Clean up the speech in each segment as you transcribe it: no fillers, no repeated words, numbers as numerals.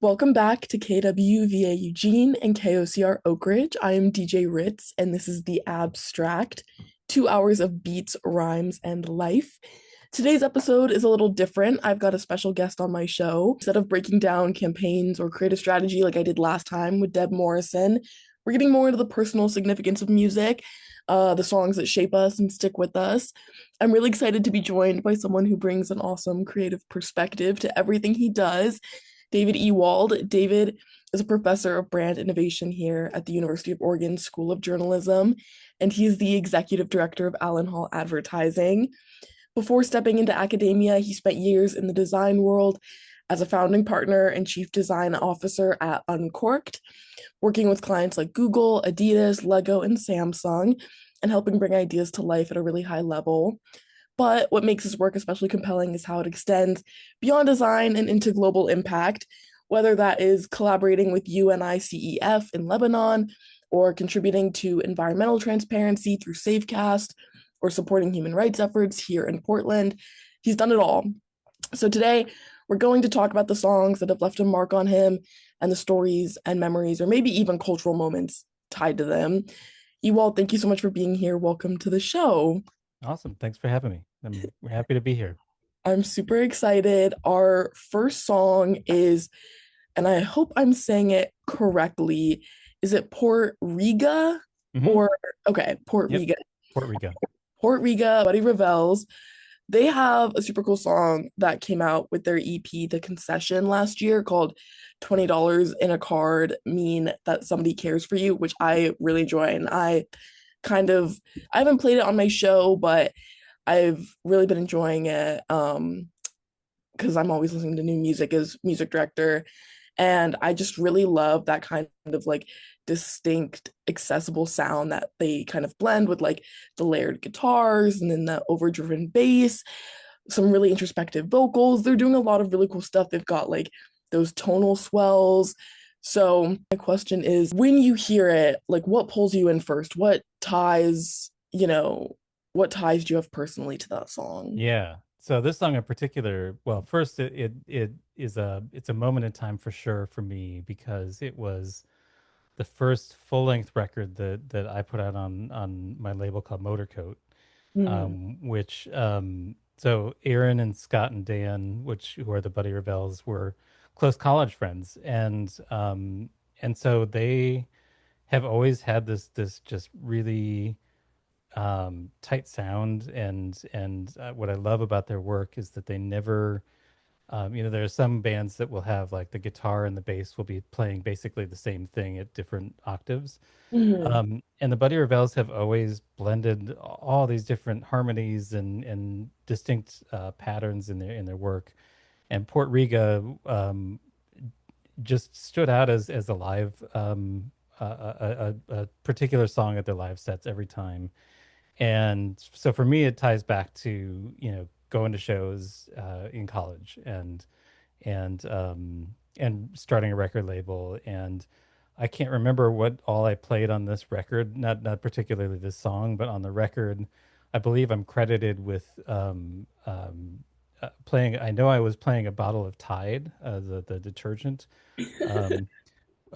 Welcome back to KWVA Eugene and KOCR Oak Ridge. I am DJ Ritz, and this is The Abstract, 2 hours of beats, rhymes, and life. Today's episode is a little different. I've got a special guest on my show. Instead of breaking down campaigns or creative strategy like I did last time with Deb Morrison, we're getting more into the personal significance of music, the songs that shape us and stick with us. I'm really excited to be joined by someone who brings an awesome creative perspective to everything he does. David Ewald. David is a professor of brand innovation here at the University of Oregon School of Journalism, and he is the executive director of Allen Hall Advertising. Before stepping into academia, he spent years in the design world as a founding partner and chief design officer at Uncorked, working with clients like Google, Adidas, Lego, and Samsung, and helping bring ideas to life at a really high level. But what makes his work especially compelling is how it extends beyond design and into global impact, whether that is collaborating with UNICEF in Lebanon, or contributing to environmental transparency through Safecast, or supporting human rights efforts here in Portland. He's done it all. So today, we're going to talk about the songs that have left a mark on him and the stories and memories, or maybe even cultural moments tied to them. Ewald, thank you so much for being here. Welcome to the show. Awesome. Thanks for having me. I'm happy to be here. I'm super excited. Our first song is, and I hope I'm saying it correctly, is it Port Riga? Hmm. Or, okay, Port Yep. Riga. Puerto Rico. Port Riga, Buddy Revels. They have a super cool song that came out with their EP, The Concession, last year called $20 in a Card Mean That Somebody Cares for You, which I really enjoy. And I haven't played it on my show, but I've really been enjoying it because I'm always listening to new music as music director. And I just really love that kind of like distinct, accessible sound that they kind of blend with like the layered guitars and then the overdriven bass, some really introspective vocals. They're doing a lot of really cool stuff. They've got like those tonal swells. So my question is, when you hear it, like what pulls you in first? What ties do you have personally to that song? Yeah. So this song in particular, well, first it's a moment in time for sure for me because it was the first full-length record that I put out on my label called Motorcoat, Mm. which so Aaron and Scott and Dan, which who are the Buddy Rebels, were close college friends, and so they have always had this just really tight sound, and what I love about their work is that they never there are some bands that will have like the guitar and the bass will be playing basically the same thing at different octaves. Mhm. And the Buddy Revels have always blended all these different harmonies and distinct patterns in their work. And Port Riga just stood out as a live a particular song at their live sets every time. And so for me, it ties back to, going to shows in college and starting a record label. And I can't remember what all I played on this record, not particularly this song, but on the record, I believe I'm credited with playing. I know I was playing a bottle of Tide, the detergent,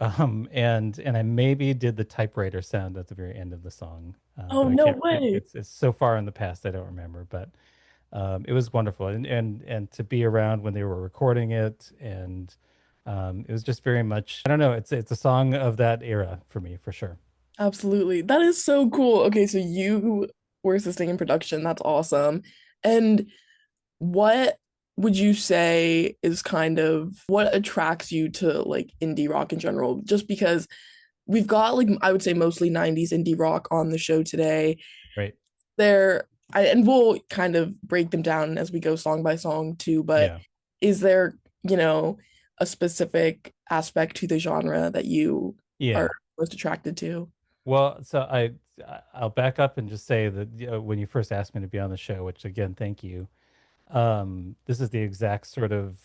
um, and I maybe did the typewriter sound at the very end of the song, Oh, but I no can't. way. It's so far in the past I don't remember, but it was wonderful, and to be around when they were recording it, and it was just very much. I don't know. It's a song of that era for me for sure. Absolutely. That is so cool. Okay, so you were assisting in production. That's awesome. And what would you say is kind of what attracts you to like indie rock in general? Just because we've got like I would say mostly 90s indie rock on the show today. Right. And we'll kind of break them down as we go song by song too, but Yeah. is there, a specific aspect to the genre that you are Yeah. most attracted to? Well, so I'll back up and just say that when you first asked me to be on the show, which again, thank you. This is the exact sort of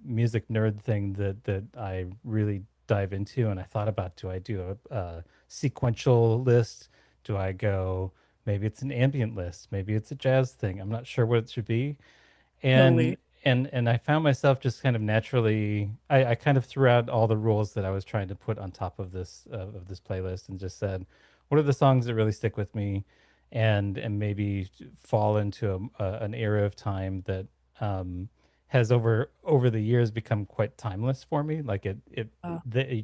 music nerd thing that I really dive into, and I thought about, do I do a sequential list? Do I go, maybe it's an ambient list, maybe it's a jazz thing. I'm not sure what it should be. And Totally. and I found myself just kind of naturally, I kind of threw out all the rules that I was trying to put on top of this playlist and just said, what are the songs that really stick with me, and maybe fall into an era of time that has over the years become quite timeless for me. Like to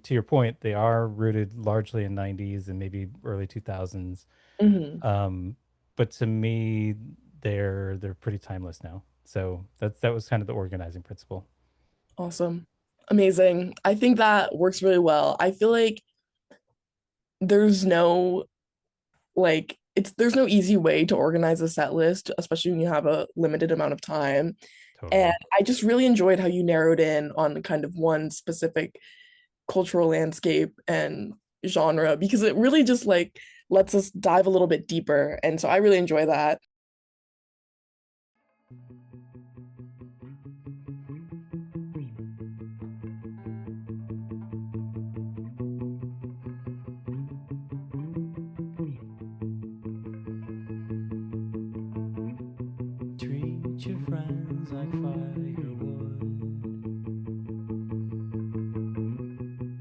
your point, they are rooted largely in '90s and maybe early 2000s. Mhm. Um, but to me, they're pretty timeless now. So that was kind of the organizing principle. Awesome. Amazing. I think that works really well. I feel like there's no there's no easy way to organize a set list, especially when you have a limited amount of time. And Totally. I just really enjoyed how you narrowed in on kind of one specific cultural landscape and genre because it really just lets us dive a little bit deeper. And so I really enjoy that. Treat your friends like firewood.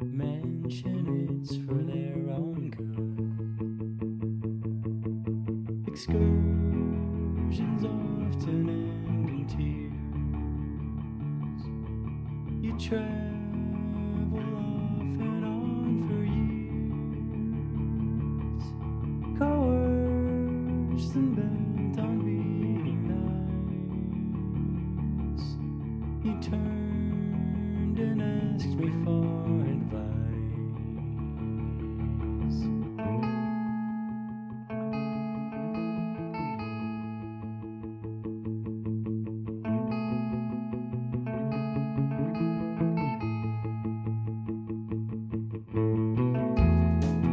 Mention it's for their own good. Excursions often end in tears. You travel off and on for years. Coerced and bent on being nice. You turned and asked me for advice.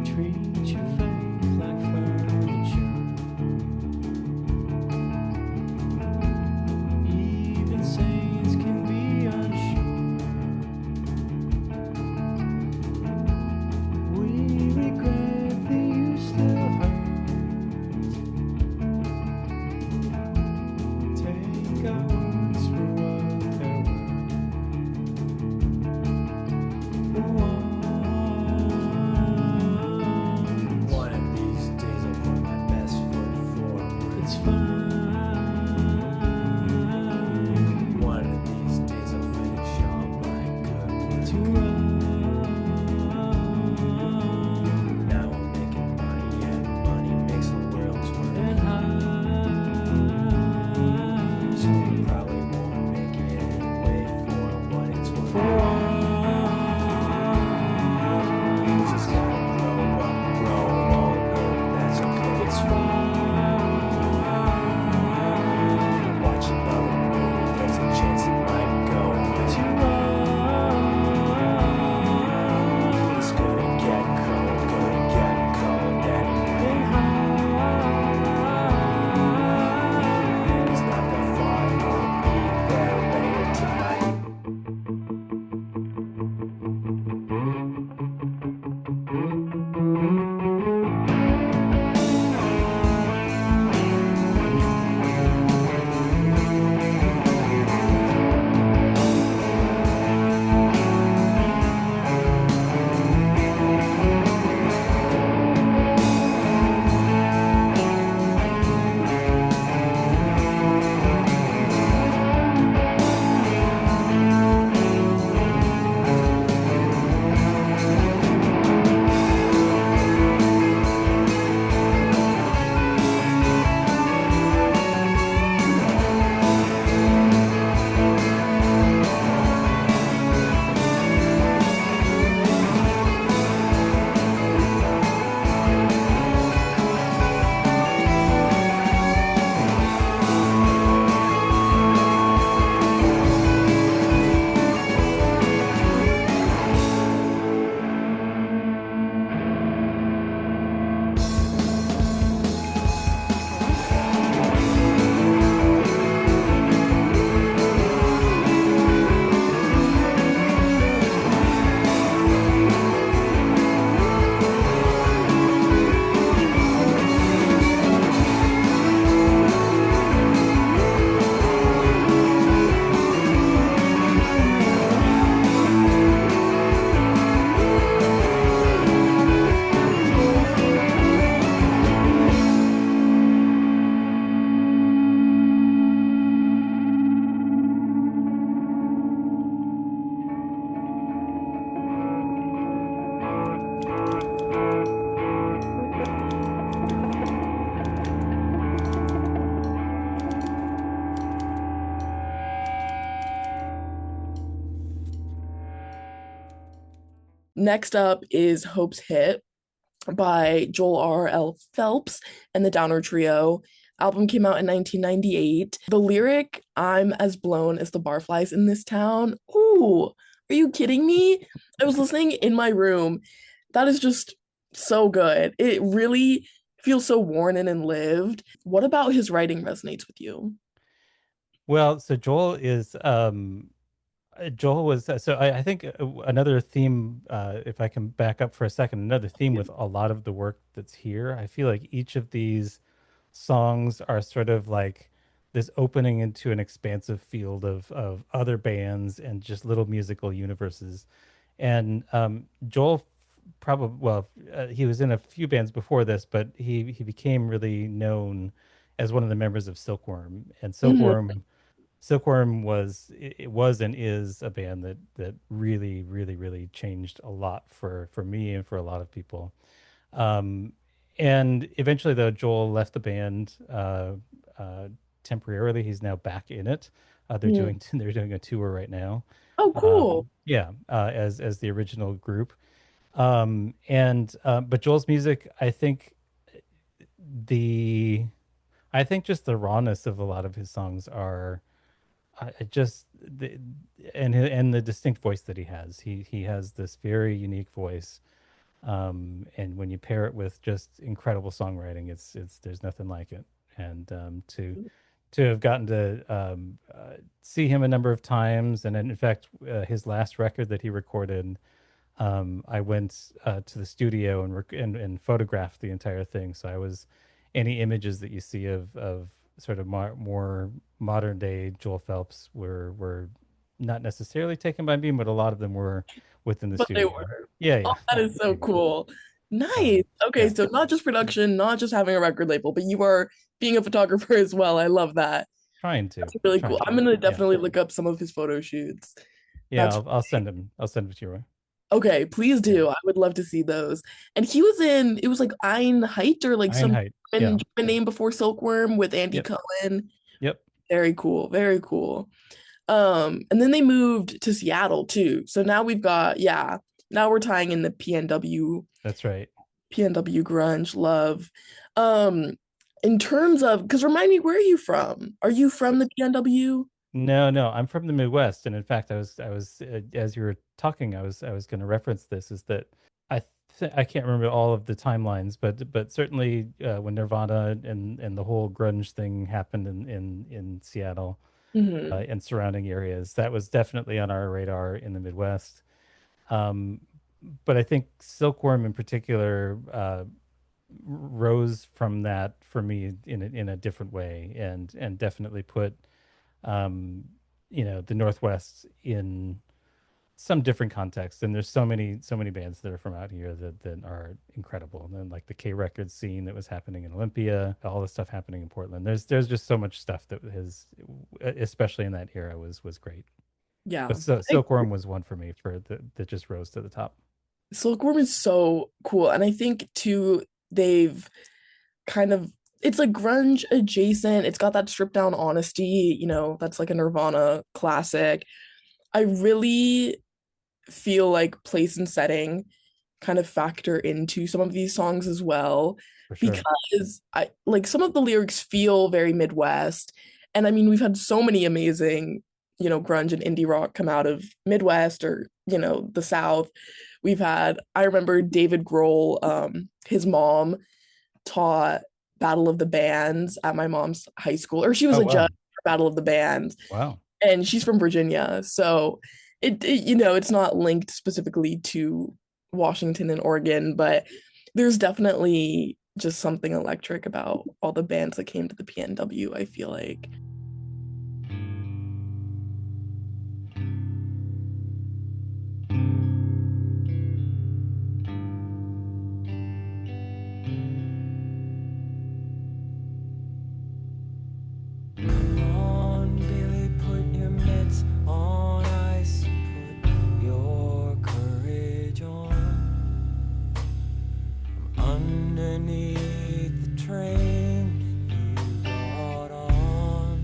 Treat your faith like furniture. Even saints can be unsure. We regret that you still hurt. Take our words for what they're worth. For one of these days I'll put my best foot forward. It's fine. One of these days I'll finish all my good work. To run. Now I'm making money and money makes the world turn. And high. So I probably won't make it anyway for what it's worth. For just gotta grow up, grow old, that's okay. It's fine. Watch another movie, there's a chance it might go. To run. Next up is Hope's Hit by Joel R. L. Phelps and the Downer Trio. Album came out in 1998. The lyric, I'm as blown as the barflies in this town. Ooh, are you kidding me? I was listening in my room. That is just so good. It really feels so worn in and lived. What about his writing resonates with you? Well, so Joel was so I think another theme, if I can back up for a second, another theme with a lot of the work that's here. I feel like each of these songs are sort of like this opening into an expansive field of other bands and just little musical universes. And Joel probably, well, he was in a few bands before this, but he became really known as one of the members of Silkworm. And Mhm. Silkworm was and is a band that really really changed a lot for me and for a lot of people. Um, and eventually, though, Joel left the band uh, temporarily. He's now back in it. They're Mhm. doing they're doing a tour right now. Oh, cool. Yeah, as the original group. And but Joel's music, the I think just the rawness of a lot of his songs are I just and the distinct voice that he has. He has this very unique voice, and when you pair it with just incredible songwriting, it's there's nothing like it. And to have gotten to see him a number of times, and in fact, his last record that he recorded, I went to the studio and photographed the entire thing. So I was any images that you see of sort of more modern day Joel Phelps were not necessarily taken by me, but a lot of them were within the But they studio. were. Yeah, Oh, yeah, that is so pretty much. cool. Nice. Okay, Yeah, so not just production, not just having a record label, but you are being a photographer as well. I love that. That's really cool. trying I'm to. gonna Yeah, definitely look up some of his photo shoots. yeah. That's I'll send it to you. okay. Please Yeah, do. I would love to see those. And he was in. It was like Einheit or like some Einheit. Yeah, German name before Silkworm with Andy yep, Cohen. yep. Very cool. Very cool. And then they moved to Seattle too. So now we've got yeah. Now we're tying in the That's right. PNW grunge love. Um, in terms of, because remind me, where are you from? Are you from the PNW? No, no, I'm from the Midwest, and in fact, I was as you were talking, I was going to reference this. Is that I can't remember all of the timelines, but certainly when Nirvana and the whole grunge thing happened in Seattle Hmm. and surrounding areas, that was definitely on our radar in the Midwest. Um, but I think Silkworm in particular rose from that for me in a different way, and definitely put um, the Northwest in some different context. And there's so many bands that are from out here that are incredible. And then like the K Records scene that was happening in Olympia, all the stuff happening in Portland. There's just so much stuff that has, especially in that era, was great. Yeah. But Silkworm was one for me that just rose to the top. Silkworm is so cool. And I think too, they've kind of it's like grunge adjacent. It's got that stripped down honesty, that's like a Nirvana classic. I really feel like place and setting kind of factor into some of these songs as well For sure. because I like some of the lyrics feel very Midwest. And I mean, we've had so many amazing, grunge and indie rock come out of Midwest or, the South. I remember David Grohl, his mom taught Battle of the Bands at my mom's high school, or she was Oh a judge wow. for Battle of the Bands, Wow. and she's from Virginia. So it's not linked specifically to Washington and Oregon, but there's definitely just something electric about all the bands that came to the PNW, I feel like. Come on, Billy, put your mitts on ice and put your courage on. Underneath the train you got on.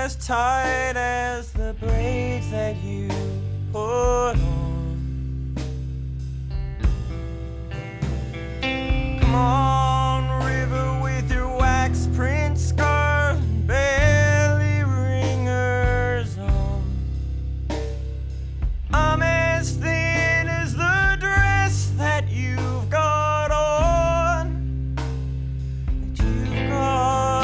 as tight as the braids that you put on. Come on, river, with your wax print scarf and belly ringers on. I'm as thin as the dress that you've got on. That you've got on.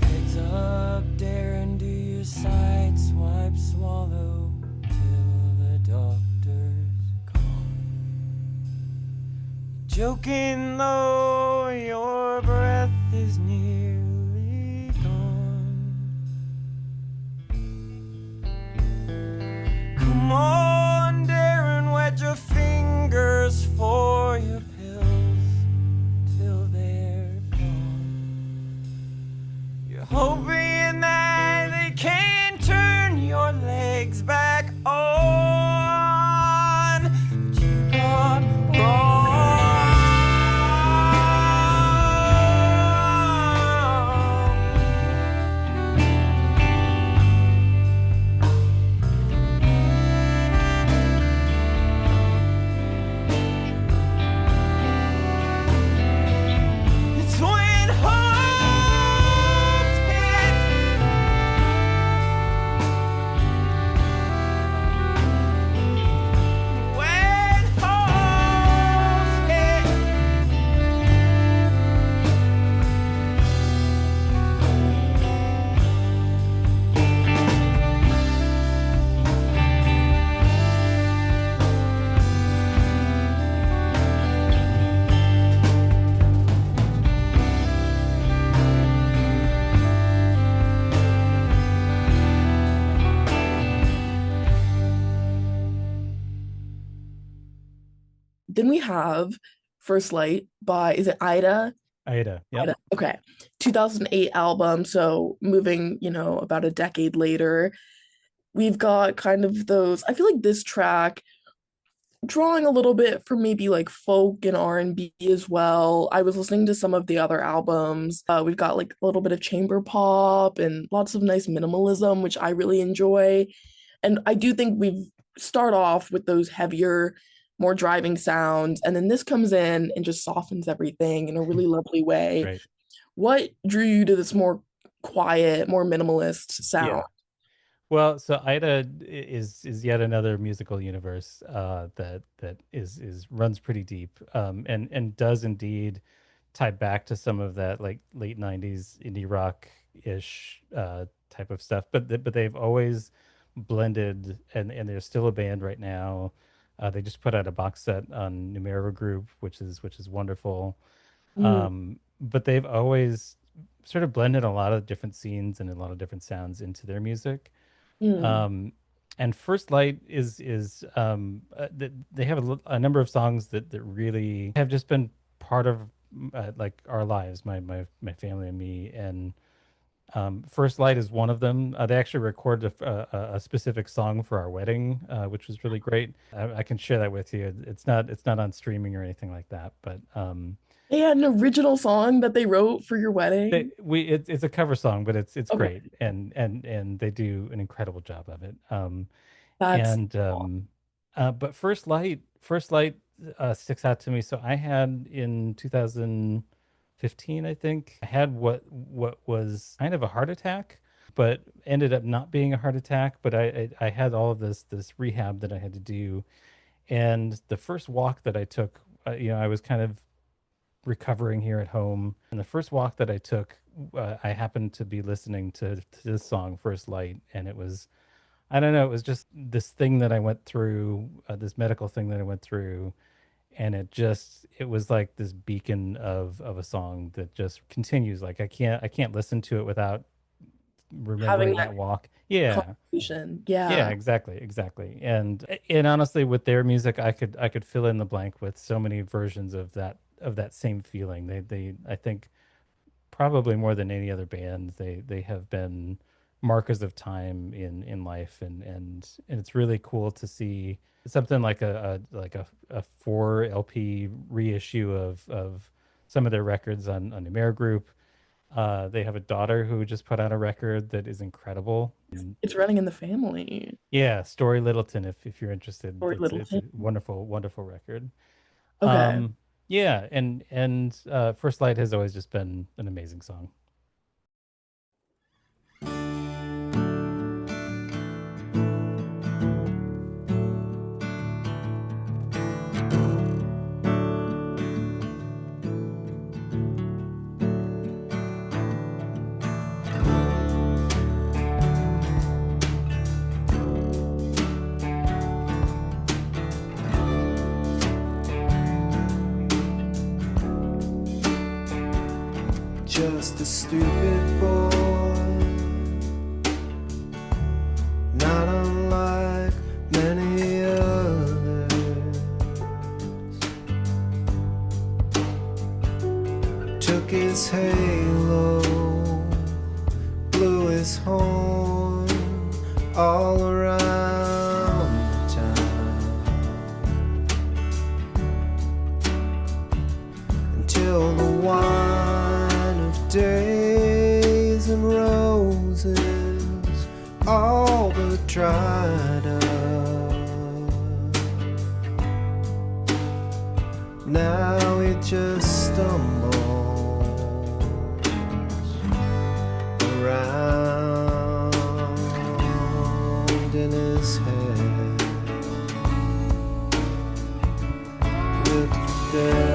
Heads up, Darren, do your side swipe, swallow till the doctor's gone. Joking though, your breath is nearly gone. Come on, Darren, wet your fingers for your pills till they're gone. You're hoping that they can turn your legs back on. But you got wrong. It's when hope's hit. When hope's hit. Then we have First Light by, is it Ida? Ida. Yep. Ida. Okay. 2008 album. So moving, about a decade later, we've got kind of those, I feel like this track drawing a little bit from maybe like folk and R&B as well. I was listening to some of the other albums. We've got like a little bit of chamber pop and lots of nice minimalism, which I really enjoy. And I do think we start off with those heavier, more driving sounds, and then this comes in and just softens everything in a really lovely way. Right. What drew you to this more quiet, more minimalist sound? Yeah. Well, so Ida is yet another musical universe that is runs pretty deep, and does indeed tie back to some of that like late '90s indie rock ish type of stuff. But they've always blended, and they're still a band right now. They just put out a box set on Numero Group, which is wonderful. But they've always sort of blended a lot of different scenes and a lot of different sounds into their music. And First Light they have a number of songs that really have just been part of like our lives, my family and me. And First Light is one of them. They actually recorded a specific song for our wedding, which was really great. I can share that with you. It's not on streaming or anything like that, but They had an original song that they wrote for your wedding. It's a cover song, but it's Okay. great, and they do an incredible job of it. That's But First Light sticks out to me. So I had in 2015, I think, I had what was kind of a heart attack. but ended up not being a heart attack. But I had all of this rehab that I had to do, and the first walk that I took, I was kind of recovering here at home, and the first walk that I took, I happened to be listening to this song, First Light, and it was, I don't know, it was just this thing that I went through, this medical thing that I went through, and it was like this beacon of a song that just continues. Like I can't listen to it without Having remembering that that walk. Yeah. conversation. Yeah, Yeah. exactly. And honestly, with their music, I could fill in the blank with so many versions of that same feeling. They I think probably more than any other band, they have been markers of time in life, and it's really cool to see something like a 4 LP reissue of some of their records on Numer Group. They have a daughter who just put out a record that is incredible. It's running in the family. Yeah, Story Littleton, if you're interested. Or It's a Littleton. wonderful record. Okay. Yeah, and First Light has always just been an amazing song. Just a stupid boy, not unlike many others. Took his halo, blew his horn all around the town, until the wine of days and roses all but dried up. Now he just stumbles around in his head with death.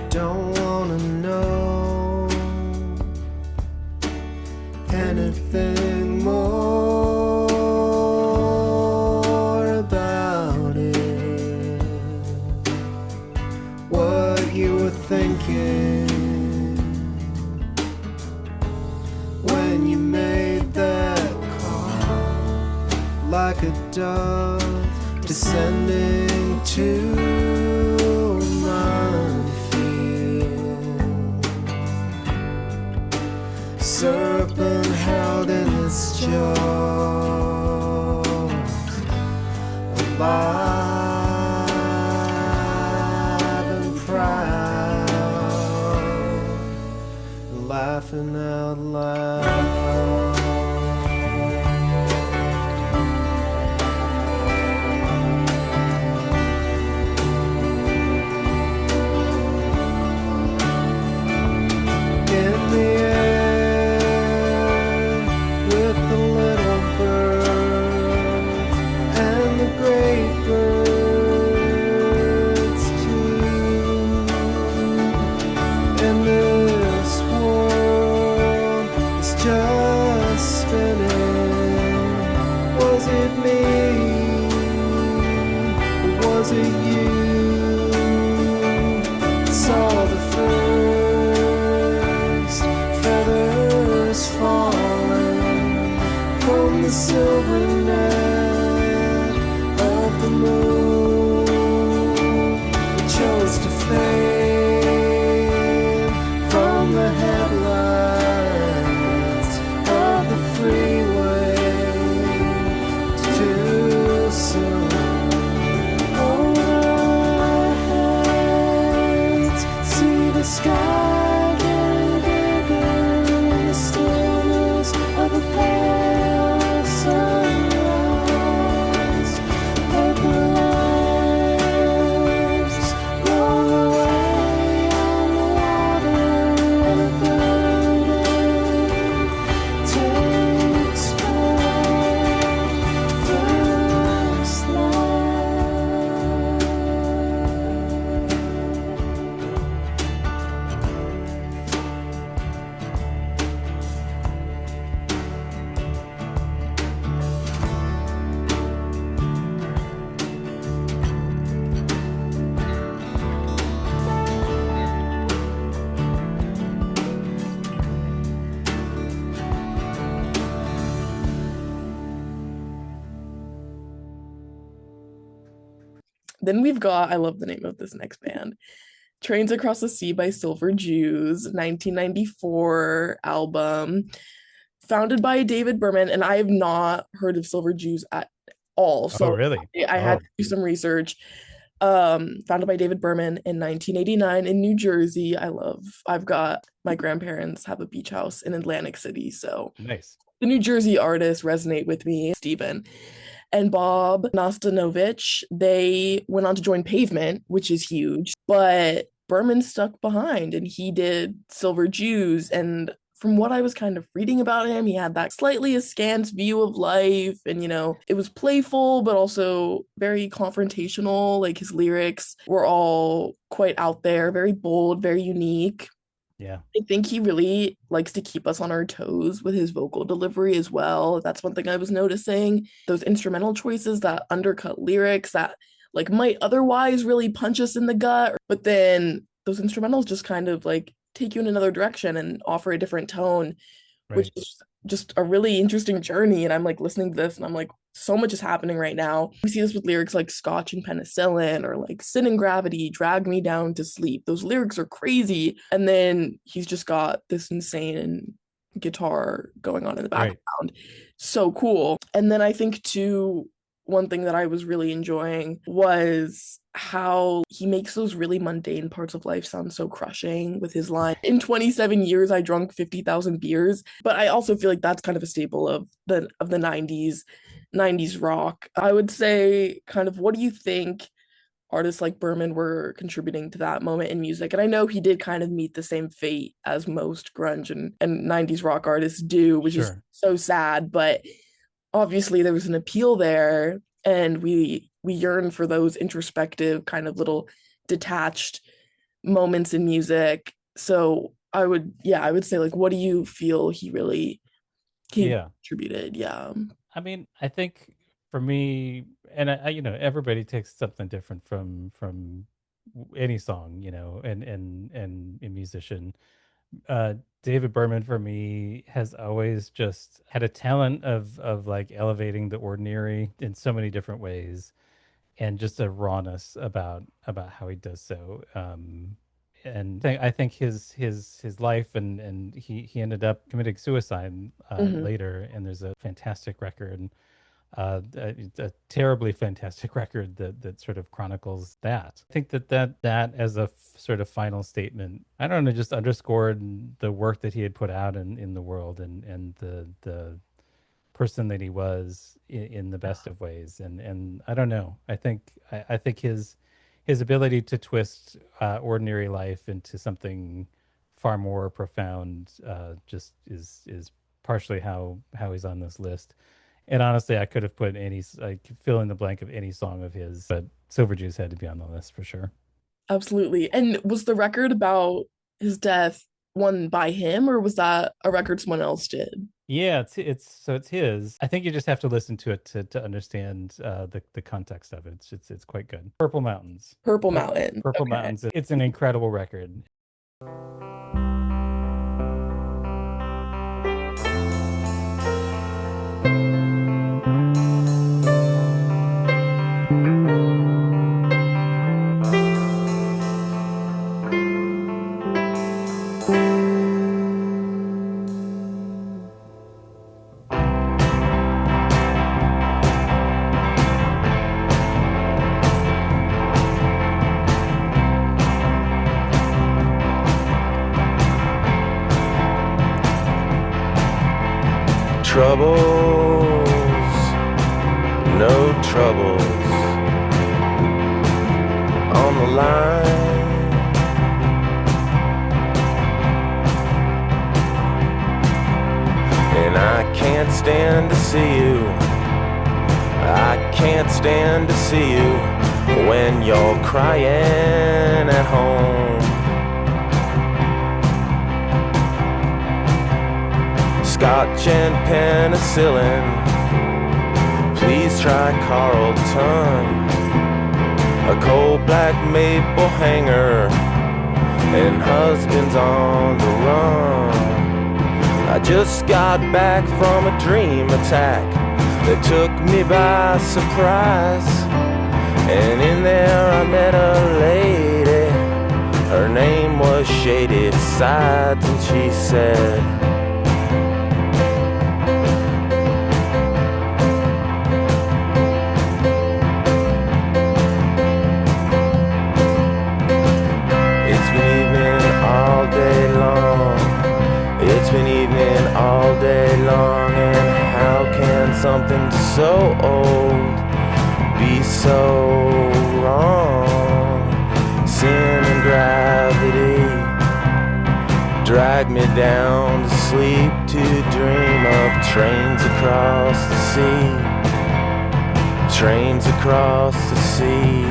Don't wanna know anything more about it. What you were thinking when you made that call, like a dove descending to serpent held in its jaws, alive and proud, laughing out loud. Silver net of the moon. sky getting bigger in the stillness of a pale sunrise. Paper lines roll away on the water, and a burden takes first light. Then we've got, I love the name of this next band, Trains Across the Sea by Silver Jews, 1994 album, founded by David Berman, and I have not heard of Silver Jews at all. So really? I had to do some research. Founded by David Berman in 1989 in New Jersey. I've got, my grandparents have a beach house in Atlantic City, so Nice. the New Jersey artists resonate with me. Stephen and Bob Nastanovich, they went on to join Pavement, which is huge, but Berman stuck behind and he did Silver Jews. And from what I was kind of reading about him, he had that slightly askance view of life, and it was playful but also very confrontational. Like, his lyrics were all quite out there, very bold, very unique. Yeah. I think he really likes to keep us on our toes with his vocal delivery as well. That's one thing I was noticing. Those instrumental choices that undercut lyrics that like might otherwise really punch us in the gut, but then those instrumentals just kind of like take you in another direction and offer a different tone, which is just a really interesting journey. And I'm like listening to this and I'm like, so much is happening right now. We see this with lyrics like Scotch and Penicillin, or like Sin and Gravity, Drag Me Down to Sleep. Those lyrics are crazy. And then he's just got this insane guitar going on in the background. So cool. And then I think too, one thing that I was really enjoying was how he makes those really mundane parts of life sound so crushing with his line, in 27 years I drunk 50,000 beers. But I also feel like that's kind of a staple of the 90s rock. I would say, kind of, what do you think artists like Berman were contributing to that moment in music? And I know he did kind of meet the same fate as most grunge and 90s rock artists do, which is so sad, but obviously there was an appeal there, and we yearn for those introspective kind of little detached moments in music. So I would say, like, what do you feel he really contributed? I mean, I think for me, and I everybody takes something different from any song, and a musician. David Berman for me has always just had a talent of like elevating the ordinary in so many different ways, and just a rawness about how he does so. And I think his life, and he ended up committing suicide later, and there's a fantastic record, a terribly fantastic record that sort of chronicles that. I think that as a sort of final statement, I don't know, just underscored the work that he had put out in the world, and the person that he was in the best of ways. And I don't know, I think his ability to twist ordinary life into something far more profound just is partially how he's on this list. And honestly, I could have put fill in the blank of any song of his, but Silver Jews had to be on the list for sure. Absolutely. And was the record about his death one by him, or was that a record someone else did? Yeah, it's his. I think you just have to listen to it to understand the context of it. It's quite good. Purple Mountains. Purple Mountains. It's an incredible record. troubles, no troubles on the line. And I can't stand to see you, I can't stand to see you when you're crying at home. Scotch and penicillin, please try Carlton. A cold black maple hanger and husband's on the run. I just got back from a dream attack that took me by surprise. And in there I met a lady, her name was Shady Sides, and she said, it's been evening all day long, it's been evening all day long, and how can something so old be so wrong? Sin and gravity drag me down to sleep, to dream of trains across the sea, trains across the sea.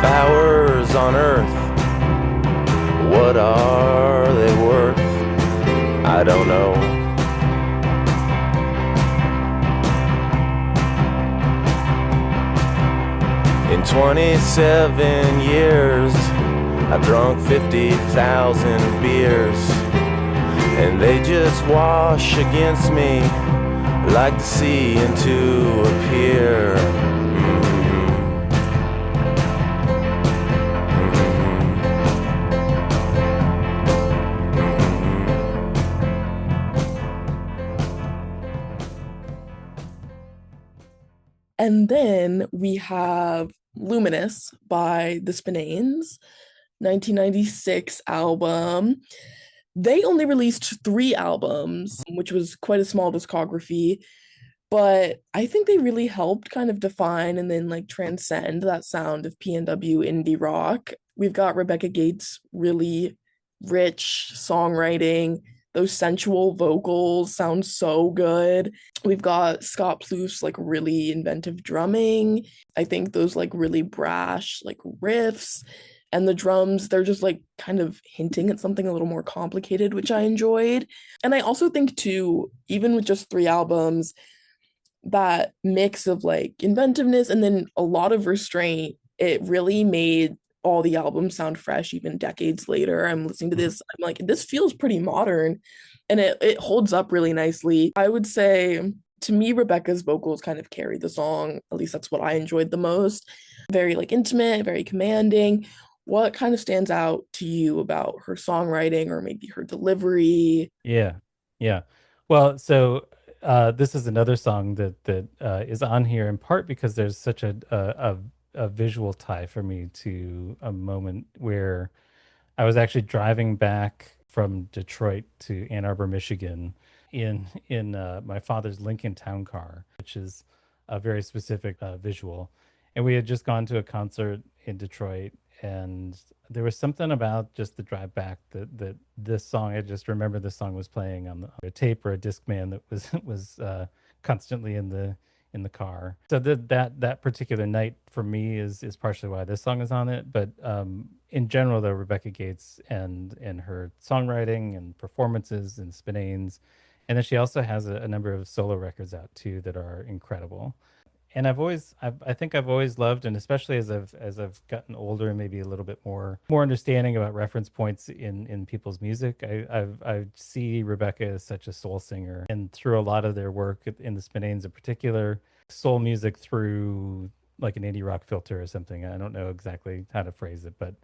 Hours on earth, what are they worth? I don't know. In 27 years, I've drunk 50,000 beers, and they just wash against me like the sea into a pier. And then we have Luminous by the Spinanes, 1996 album. They only released 3 albums, which was quite a small discography, but I think they really helped kind of define and then like transcend that sound of PNW indie rock. We've got Rebecca Gates' really rich songwriting. Those sensual vocals sound so good. We've got Scott Ploufe's like really inventive drumming. I think those like really brash like riffs and the drums, they're just like kind of hinting at something a little more complicated, which I enjoyed. And I also think too, even with just 3 albums, that mix of like inventiveness and then a lot of restraint, it really made all the albums sound fresh even decades later. I'm listening to this, I'm like, this feels pretty modern, and it holds up really nicely. I would say to me, Rebecca's vocals kind of carry the song. At least that's what I enjoyed the most. Very like intimate, very commanding. What kind of stands out to you about her songwriting or maybe her delivery? Yeah. Well, so this is another song that is on here in part because there's such a visual tie for me to a moment where I was actually driving back from Detroit to Ann Arbor, Michigan, in my father's Lincoln Town Car, which is a very specific visual. And we had just gone to a concert in Detroit, and there was something about just the drive back that this song. I just remember this song was playing on a tape or a Discman that was constantly in the car. So that particular night for me is partially why this song is on it. But in general, though, Rebecca Gates and her songwriting and performances and Spinanes, and then she also has a number of solo records out too that are incredible. And I think I've always loved, and especially as I've gotten older and maybe a little bit more understanding about reference points in people's music, I see Rebecca as such a soul singer, and through a lot of their work in the Spinanes in particular, soul music through like an indie rock filter or something. I don't know exactly how to phrase it, but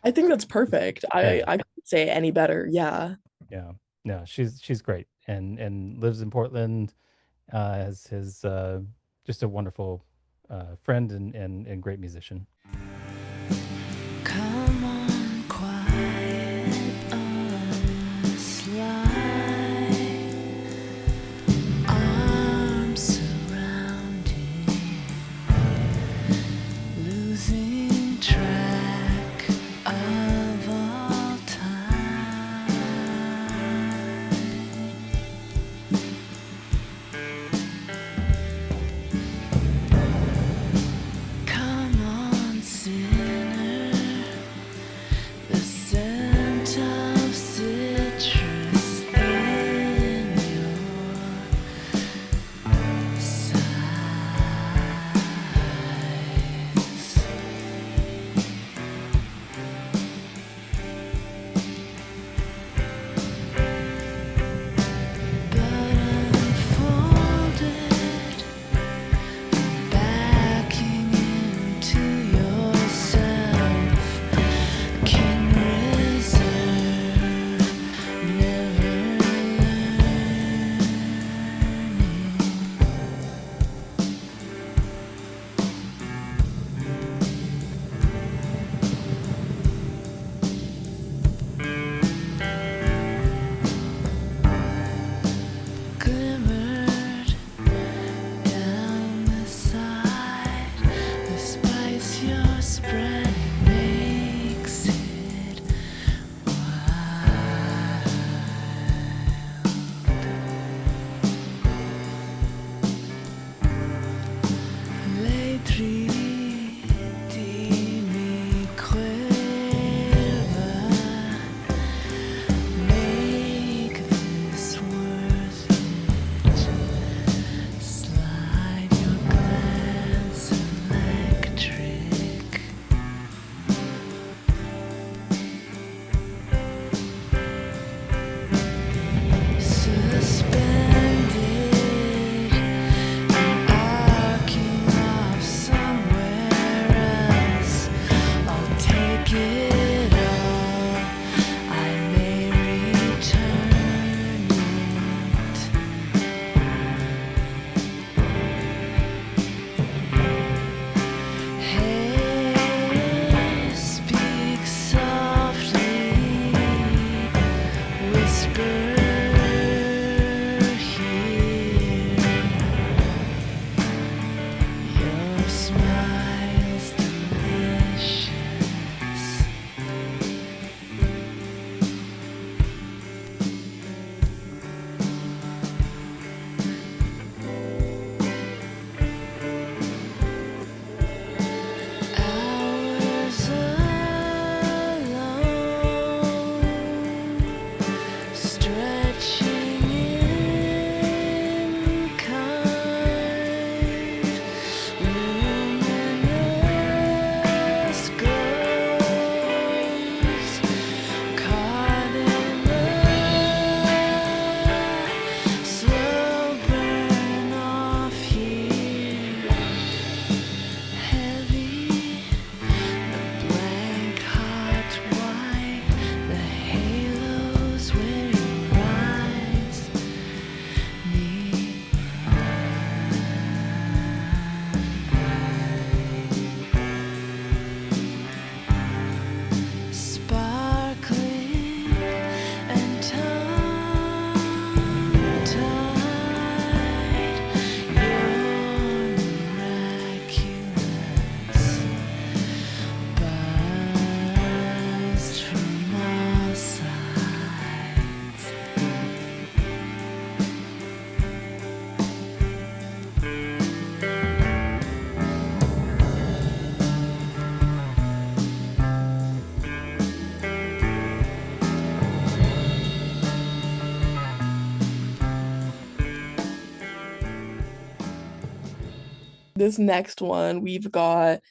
I think that's perfect. Yeah. I couldn't say it any better. Yeah. yeah, no, she's great and lives in Portland. as his just a wonderful friend and great musician. Come on, quiet on the slide. Arms surrounding, losing track of all time. Come on, sinner. The scent of citrus in your sighs. But unfolded, backing into yourself, can reserve, never learning. Glimmered down the side, the spice you're spreading makes it wild. Les triti mi quiver, make this worth it. Slide your glance electric. Suspended, arcing off somewhere else. I'll take it all. I may return it. Hey, speak softly, whisper here. Your smile's delicious. Hours alone, stretching in kind, luminous glows, caught in the slow burn off here. Heavy, the blank hot white, the halos where your eyes meet mine. Sparkling and tongue-tied, you're miraculous. Buzzed from all sides. This next one, we've got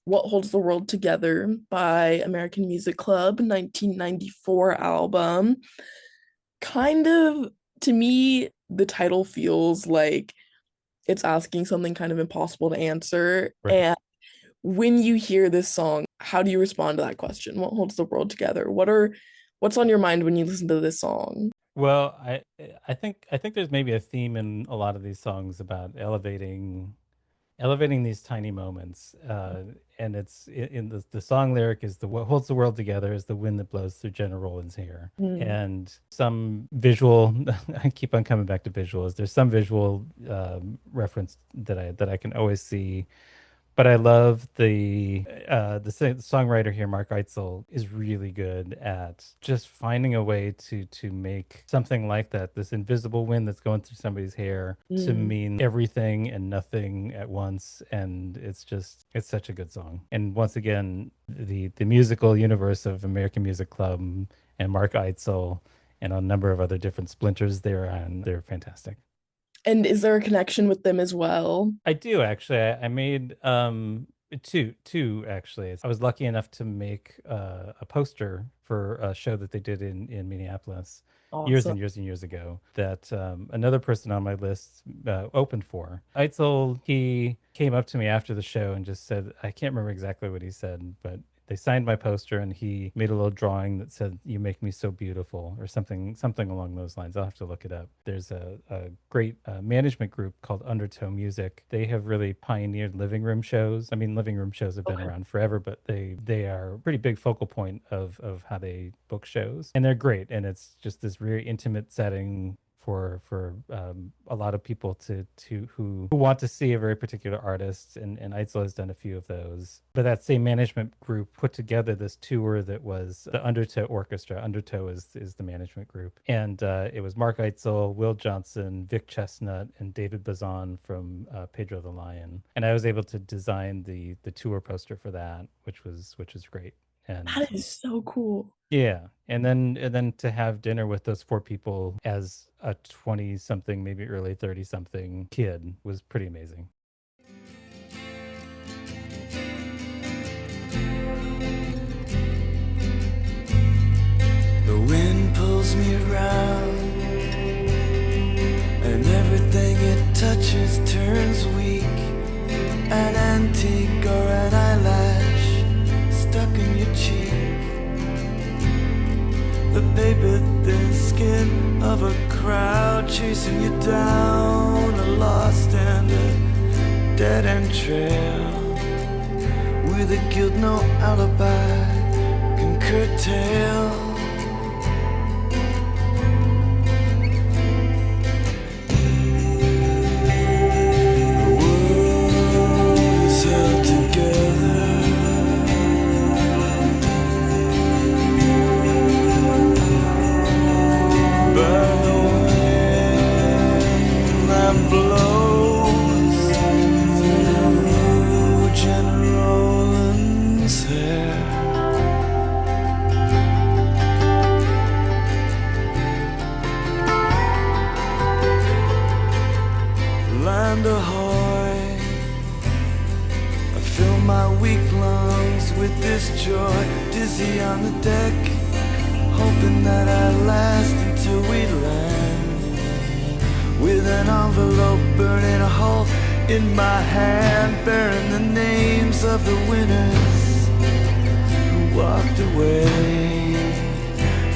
What Holds the World Together by American Music Club, 1994 album. Kind of, to me, the title feels like it's asking something kind of impossible to answer. Right. And when you hear this song, how do you respond to that question? What holds the world together? What's on your mind when you listen to this song? Well, I think there's maybe a theme in a lot of these songs about elevating these tiny moments, and it's in the song lyric is the what holds the world together is the wind that blows through Jenna Rollins' hair, Mm. and some visual. I keep on coming back to visuals. There's some visual reference that I can always see. But I love the songwriter here, Mark Eitzel, is really good at just finding a way to make something like that, this invisible wind that's going through somebody's hair, to Mm. mean everything and nothing at once. And it's such a good song. And once again, the musical universe of American Music Club and Mark Eitzel and a number of other different splinters there, and they're fantastic. And is there a connection with them as well? I do actually. I made two actually. I was lucky enough to make a poster for a show that they did in Minneapolis years Awesome. and years and years ago that another person on my list opened for. Eitzel, he came up to me after the show and just said, I can't remember exactly what he said, but they signed my poster and he made a little drawing that said, "You make me so beautiful," or something along those lines. I'll have to look it up. There's a great management group called Undertow Music. They have really pioneered living room shows. I mean, living room shows have been Okay. around forever, but they are a pretty big focal point of how they book shows, and they're great. And it's just this very intimate setting for a lot of people to who want to see a very particular artist, and Eitzel has done a few of those. But that same management group put together this tour that was the Undertow Orchestra. Undertow is the management group, and it was Mark Eitzel, Will Johnson, Vic Chestnut, and David Bazan from Pedro the Lion. And I was able to design the tour poster for that, which was great. And That is so cool. yeah, and then to have dinner with those four people as a 20 something, maybe early 30 something kid was pretty amazing. The wind pulls me around, and everything it touches turns weak. An antique or an eyelash stuck in your cheek. The paper thin skin of a crowd chasing you down a lost and a dead end trail, with a guilt no alibi can curtail. Dizzy on the deck, hoping that I last until we land, with an envelope burning a hole in my hand, bearing the names of the winners who walked away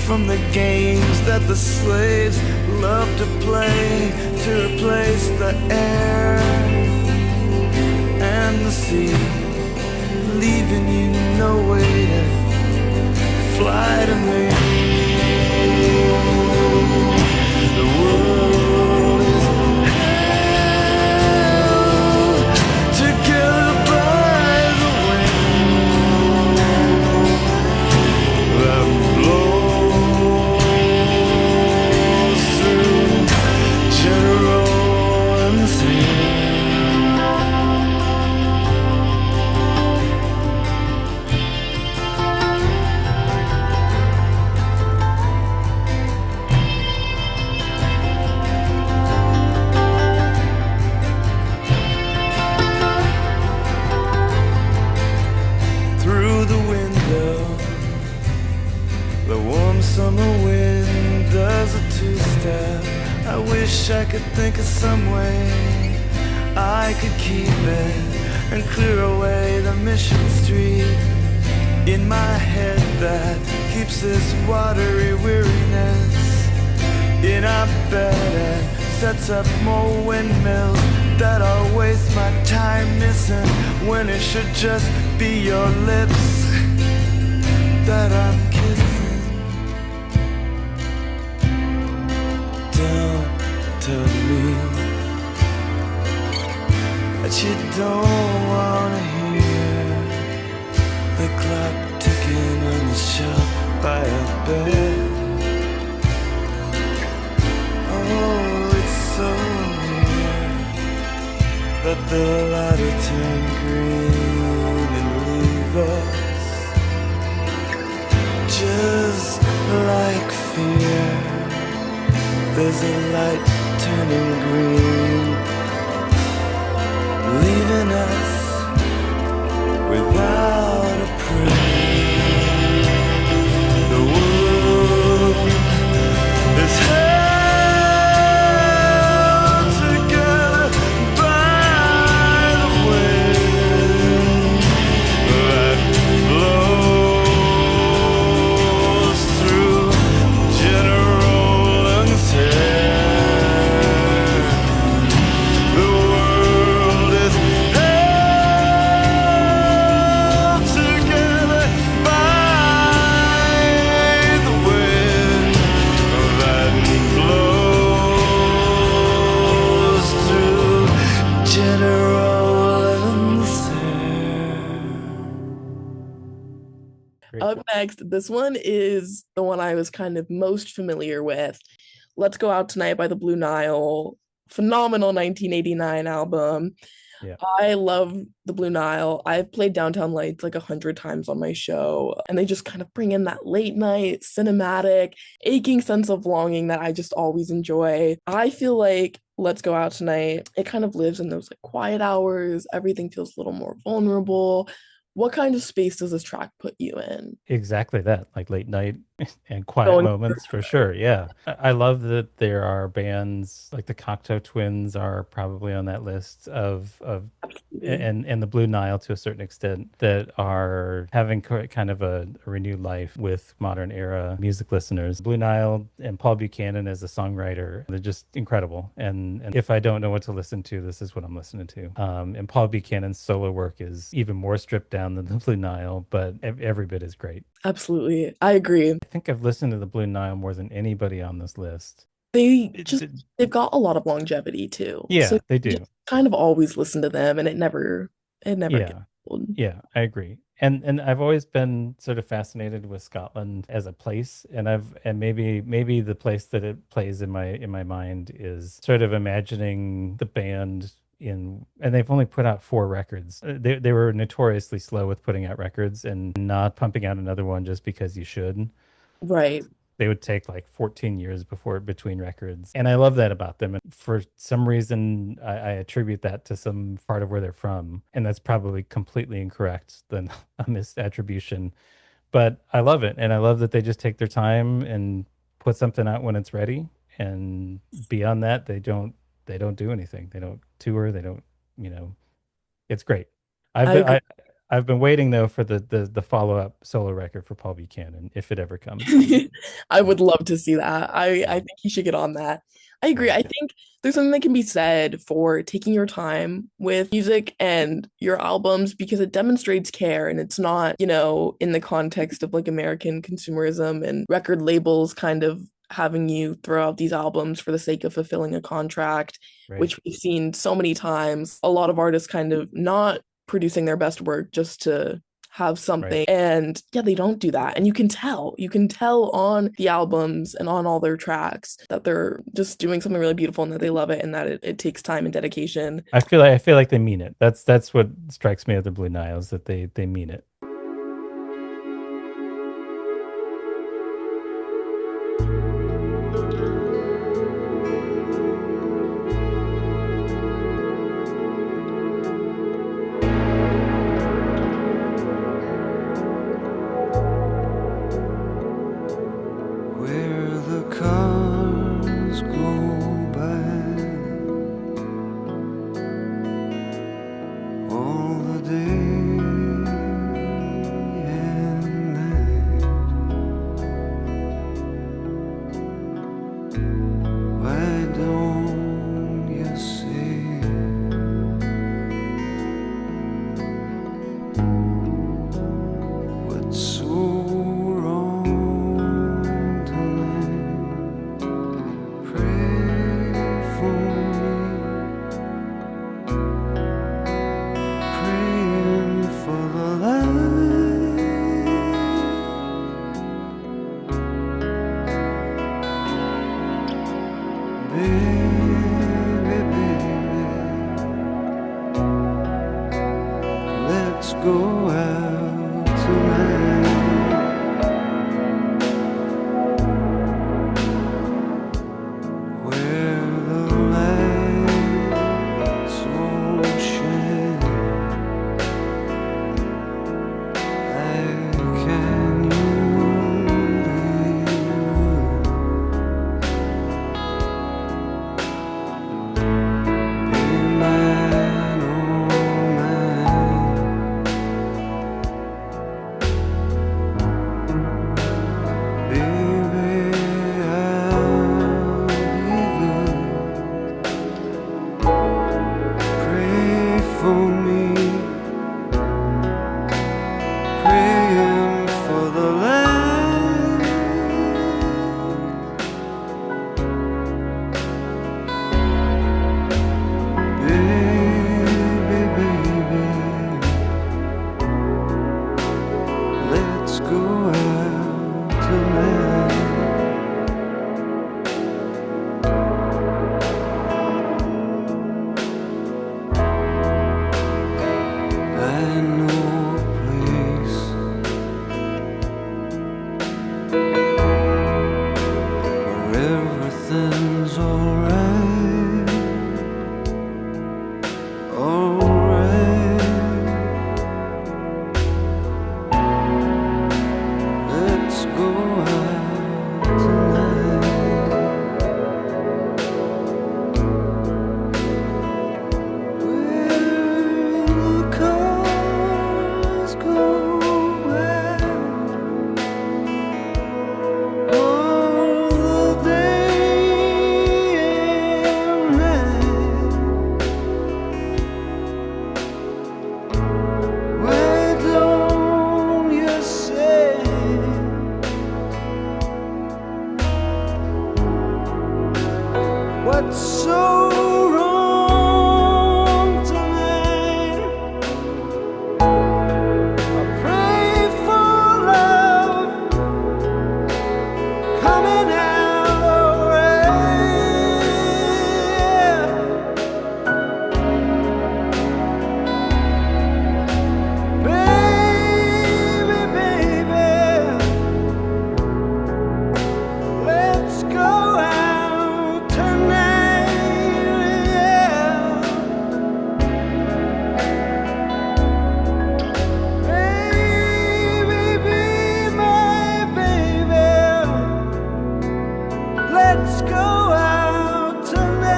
from the games that the slaves loved to play, to replace the air and the sea, leaving you no way to fly to me. The world is held together by the wind that blows through General and sea. Summer wind does a two-step. I wish I could think of some way I could keep it and clear away the Mission Street in my head that keeps this watery weariness in our bed and sets up more windmills that I'll waste my time missing when it should just be your lips that I'm kissing. Don't tell me that you don't wanna hear the clock ticking on the shelf by our bed. Oh, it's so near that the light will turn green and leave us just like fear. There's a light turning green, leaving us without a prayer. The world is held together by the wind that blows through General Lung's hair. The world is held together by the wind that blows through General Lung's hair. Great. Up next, this one is the one I was kind of most familiar with. Let's Go Out Tonight by the Blue Nile. Phenomenal 1989 album. Yeah. I love the Blue Nile. I've played Downtown Lights like 100 times on my show, and they just kind of bring in that late night, cinematic, aching sense of longing that I just always enjoy. I feel like Let's Go Out Tonight, it kind of lives in those like quiet hours. Everything feels a little more vulnerable. What kind of space does this track put you in? Exactly that, like late night and quiet Going moments for sure. Yeah. I love that there are bands like the Cocteau Twins are probably on that list of and the Blue Nile to a certain extent that are having kind of a renewed life with modern era music listeners. Blue Nile and Paul Buchanan as a songwriter, they're just incredible. And if I don't know what to listen to, this is what I'm listening to. And Paul Buchanan's solo work is even more stripped down than the Blue Nile, but every bit is great. Absolutely. I agree. I think I've listened to the Blue Nile more than anybody on this list. They've got a lot of longevity too. Yeah, So they you do. just kind of always listen to them, and it never Yeah. gets old. Yeah, I agree. And I've always been sort of fascinated with Scotland as a place, and maybe the place that it plays in my mind is sort of imagining the band and they've only put out 4 records. They were notoriously slow with putting out records and not pumping out another one just because you should. Right. They would take like 14 years between records. And I love that about them. And for some reason, I attribute that to some part of where they're from. And that's probably completely incorrect, than a misattribution. But I love it. And I love that they just take their time and put something out when it's ready. And beyond that, they don't do anything. They don't tour. They don't, it's great. I've been waiting though for the follow-up solo record for Paul Buchanan, if it ever comes. I would love to see that. I think you should get on that. I agree. I think there's something that can be said for taking your time with music and your albums because it demonstrates care, and it's not, in the context of like American consumerism and record labels kind of having you throw out these albums for the sake of fulfilling a contract, Right. which we've seen so many times. A lot of artists kind of not producing their best work just to have something. Right. And yeah, they don't do that. And you can tell on the albums and on all their tracks that they're just doing something really beautiful and that they love it and that it takes time and dedication. I feel like they mean it. That's what strikes me at the Blue Nile, is that they mean it. Where the cars go by, all the days Baby, baby, let's go out tonight. Where the lights all shine. Can you be mine, oh mine? Baby, I'll be good. Pray for me, praying for the land. Baby, baby, let's go out tonight. I know a place where everything's alright, alright. Let's go out tonight. Where the cars go round all the day and night. Why don't you say what's so wrong tonight? I pray for love coming out alright. Baby, baby, let's go out tonight, yeah. Baby, be my baby. Let's go out tonight.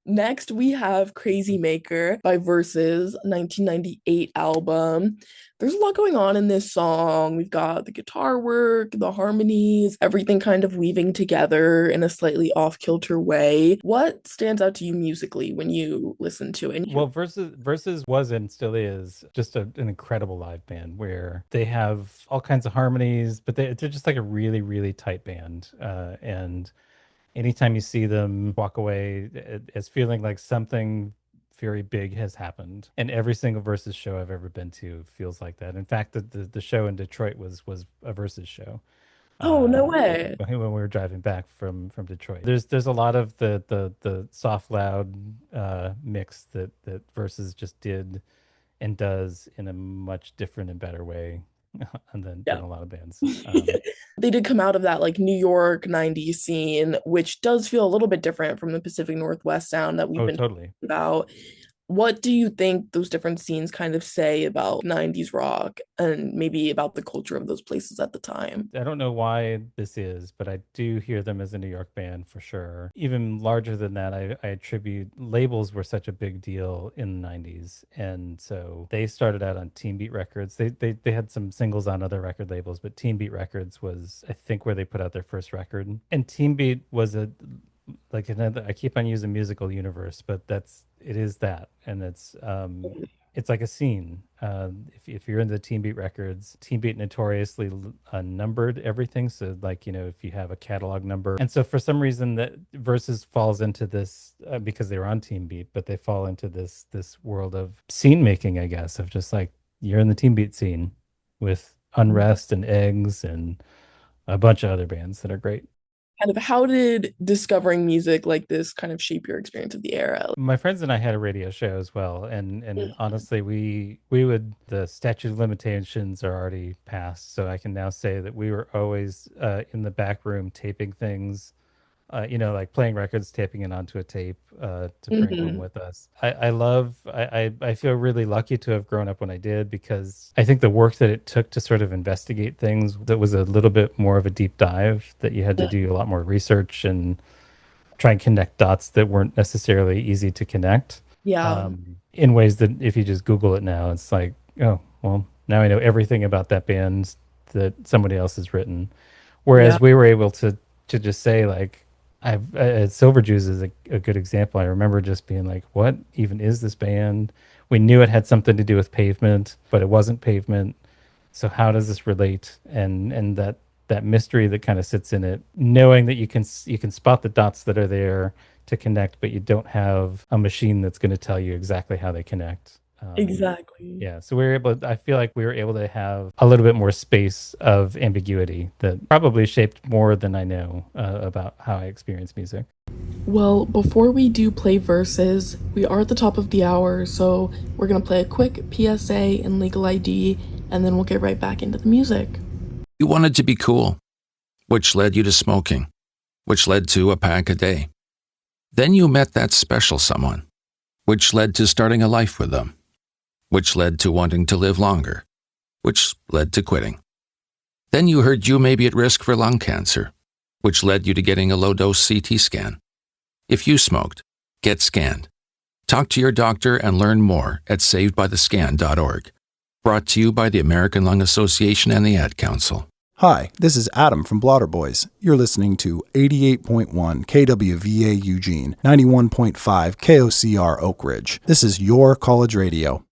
Next, we have Crazy Maker by Versus 1998 album. There's a lot going on in this song. We've got the guitar work, the harmonies, everything kind of weaving together in a slightly off-kilter way. What stands out to you musically when you listen to it? Well, Versus was and still is just an incredible live band where they have all kinds of harmonies, but they're just like a really, really tight band. And anytime you see them walk away, it's feeling like something very big has happened. And every single Versus show I've ever been to feels like that. In fact, the show in Detroit was a Versus show. Oh, no way. When we were driving back from Detroit. There's a lot of the soft loud mix that Versus just did and does in a much different and better way than a lot of bands. They did come out of that like New York 90s scene, which does feel a little bit different from the Pacific Northwest sound that we've been totally talking about. What do you think those different scenes kind of say about 90s rock and maybe about the culture of those places at the time? I don't know why this is, but I do hear them as a New York band for sure. Even larger than that, I attribute labels were such a big deal in the 90s. And so they started out on Team Beat Records. They had some singles on other record labels, but Team Beat Records was, I think, where they put out their first record. And Team Beat was like another, I keep on using musical universe, but it is that. And it's like a scene. If you're into Team Beat Records, Team Beat notoriously numbered everything. So, like, if you have a catalog number, and so for some reason that Versus falls into this because they were on Team Beat, but they fall into this world of scene making, I guess, of just like you're in the Team Beat scene with Unrest and Eggs and a bunch of other bands that are great. Kind of how did discovering music like this kind of shape your experience of the era? My friends and I had a radio show as well, and honestly, we would, the statute of limitations are already passed, so I can now say that we were always in the back room taping things, like playing records, taping it onto a tape to bring home with us. I feel really lucky to have grown up when I did, because I think the work that it took to sort of investigate things that was a little bit more of a deep dive, that you had to do a lot more research and try and connect dots that weren't necessarily easy to connect. Yeah. In ways that if you just Google it now, it's like, oh, well, now I know everything about that band that somebody else has written. Whereas we were able to just say, like, Silver Jews is a good example. I remember just being like, what even is this band? We knew it had something to do with Pavement, but it wasn't Pavement. So how does this relate? And that mystery that kind of sits in it, knowing that you can spot the dots that are there to connect, but you don't have a machine that's going to tell you exactly how they connect. Exactly. Yeah, so I feel like we were able to have a little bit more space of ambiguity that probably shaped more than I know about how I experience music. Well, before we do play verses, we are at the top of the hour, so we're going to play a quick PSA and legal ID, and then we'll get right back into the music. You wanted to be cool, which led you to smoking, which led to a pack a day. Then you met that special someone, which led to starting a life with them, which led to wanting to live longer, which led to quitting. Then you heard you may be at risk for lung cancer, which led you to getting a low-dose CT scan. If you smoked, get scanned. Talk to your doctor and learn more at savedbythescan.org. Brought to you by the American Lung Association and the Ad Council. Hi, this is Adam from Blotter Boys. You're listening to 88.1 KWVA Eugene, 91.5 KOCR Oak Ridge. This is your college radio.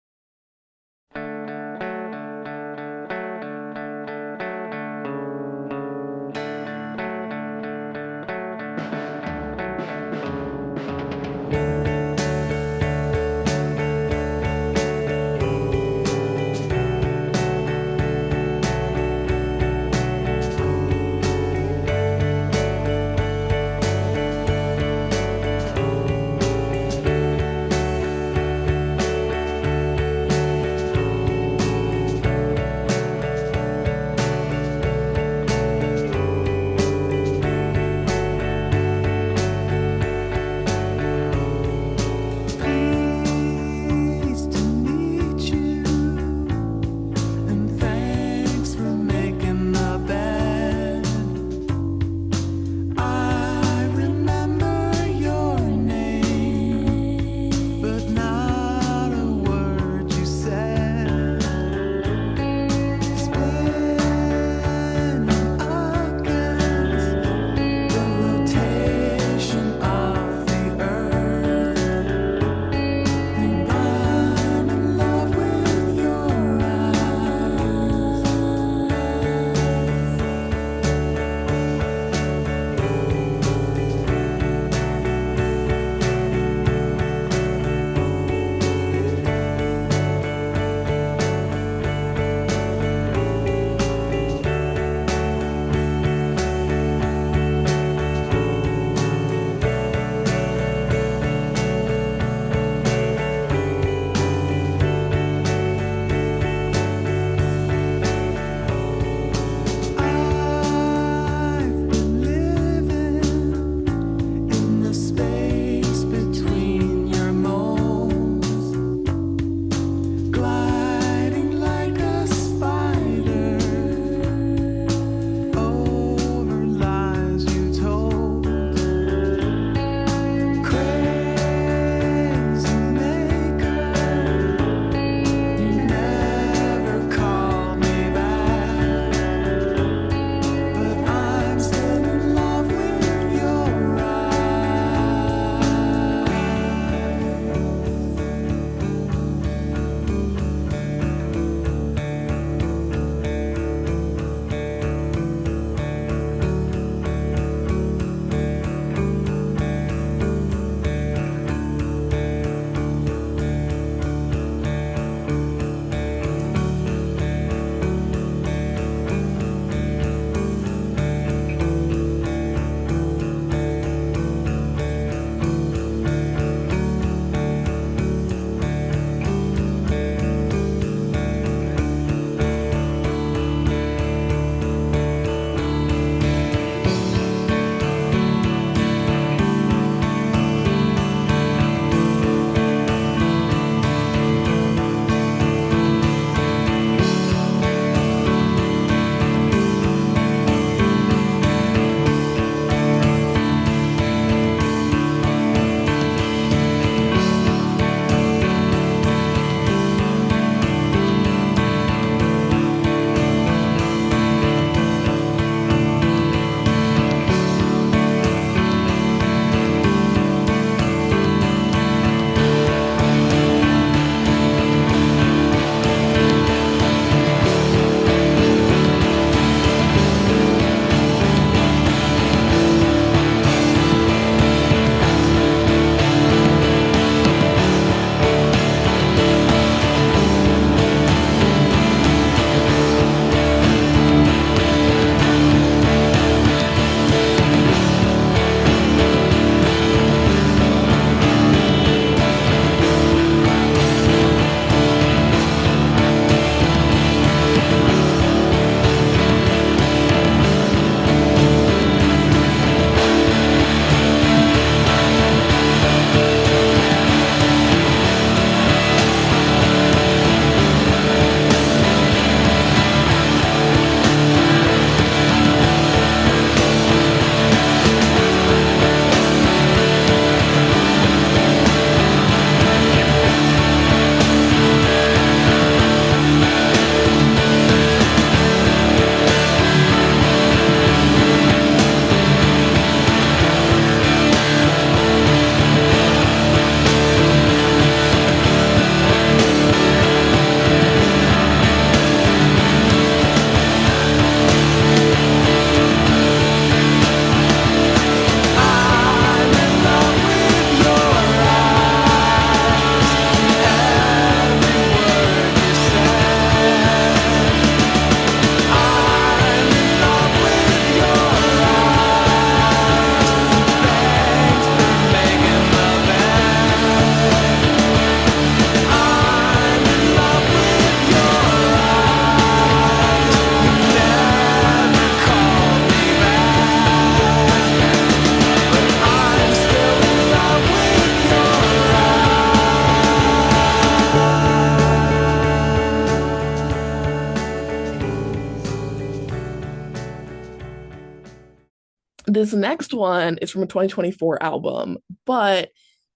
This next one is from a 2024 album, but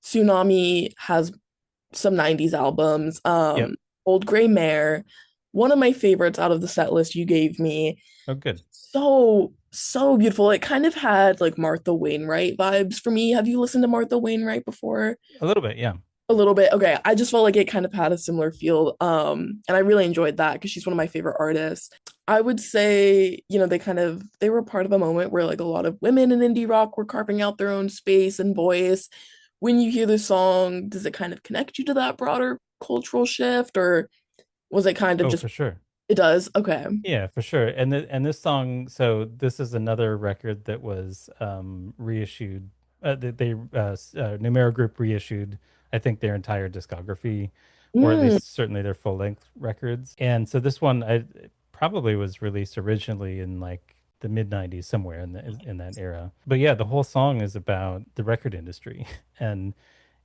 Tsunami has some 90s albums. Yep. Old Gray Mare, one of my favorites out of the set list you gave me. Oh, good. So beautiful. It kind of had like Martha Wainwright vibes for me. Have you listened to Martha Wainwright before? A little bit, yeah. A little bit. Okay. I just felt like it kind of had a similar feel. And I really enjoyed that because she's one of my favorite artists. I would say, they were part of a moment where like a lot of women in indie rock were carving out their own space and voice. When you hear the song, does it kind of connect you to that broader cultural shift, or was it kind of Oh, just for sure. it does? Okay. Yeah, for sure. And this song, so this is another record that was reissued. Numero Group reissued, I think, their entire discography, or at Mm, least certainly their full length records. And so this one, probably was released originally in like the mid '90s, somewhere in that era. But yeah, the whole song is about the record industry, and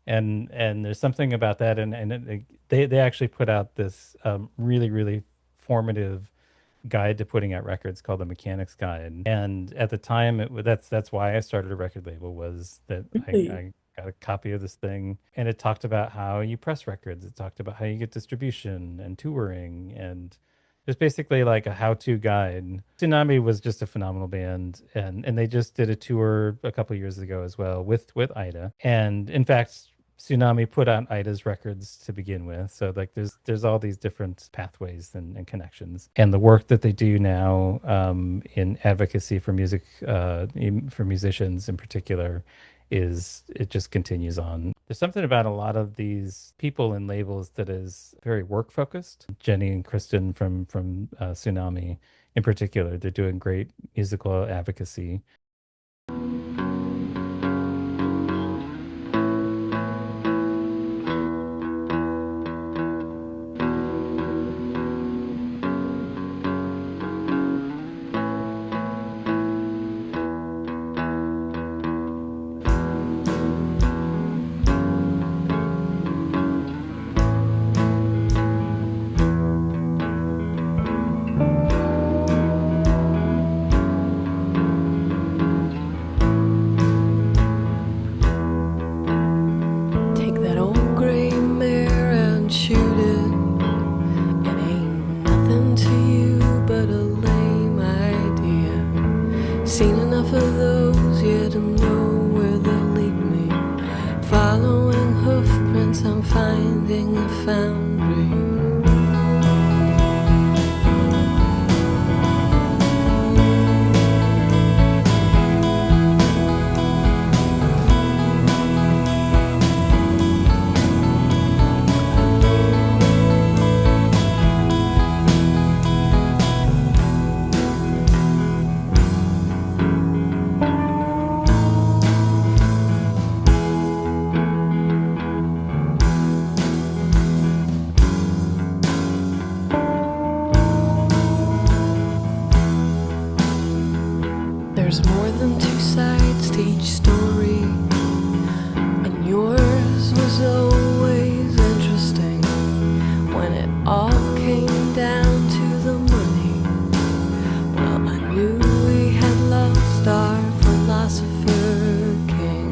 and there's something about that, they actually put out this really formative guide to putting out records called the Mechanic's Guide. And at the time, that's why I started a record label, was that really? I got a copy of this thing, and it talked about how you press records. It talked about how you get distribution and touring, and it's basically like a how-to guide. Tsunami was just a phenomenal band, and they just did a tour a couple years ago as well with Ida. And in fact, Tsunami put out Ida's records to begin with. So like there's all these different pathways and connections. And the work that they do now in advocacy for music, for musicians in particular, it just continues on. There's something about a lot of these people in labels that is very work focused. Jenny and Kristen from Tsunami in particular, they're doing great musical advocacy. Take that old gray mare and shoot it. It ain't nothing to you but a lame idea. Seen enough of those, yeah, to know where they'll lead me. Following hoof prints, I'm finding a foundry. There's more than two sides to each story, and yours was always interesting. When it all came down to the money, well, I knew we had lost our philosopher king.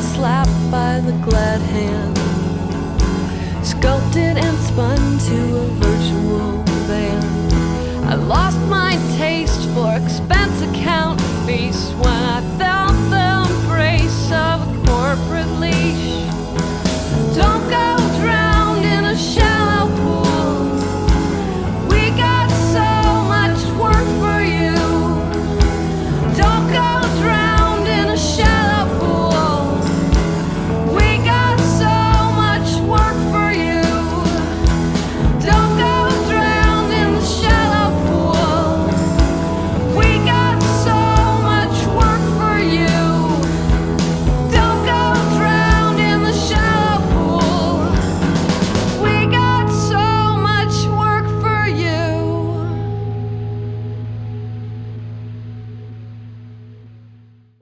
slapped by the glad hand, sculpted and spun to a virtual band. I lost my taste for expense account fees when I felt the embrace of a corporate leash. Don't go drowned in a shallow pool. We got so much work for you. Don't go drowned in a shallow pool. We got so much work for you. Don't go drowned in the shallow pool. We got so much work for you. Don't go drowned in the shallow pool. We got so much work for you.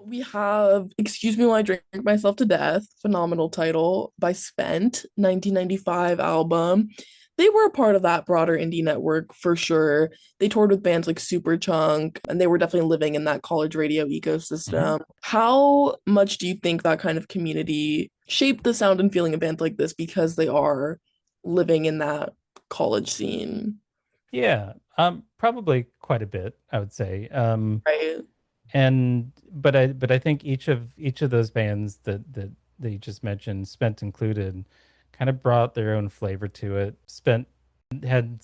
We have Excuse Me While I Drink Myself to Death, phenomenal title, by Spent, 1995 album. They were a part of that broader indie network for sure. They toured with bands like Superchunk, and they were definitely living in that college radio ecosystem. How much do you think that kind of community shaped the sound and feeling of bands like this because they are living in that college scene? Yeah, probably quite a bit, I would say. Right. But I think each of those bands that you just mentioned, Spent included, kind of brought their own flavor to it. Spent had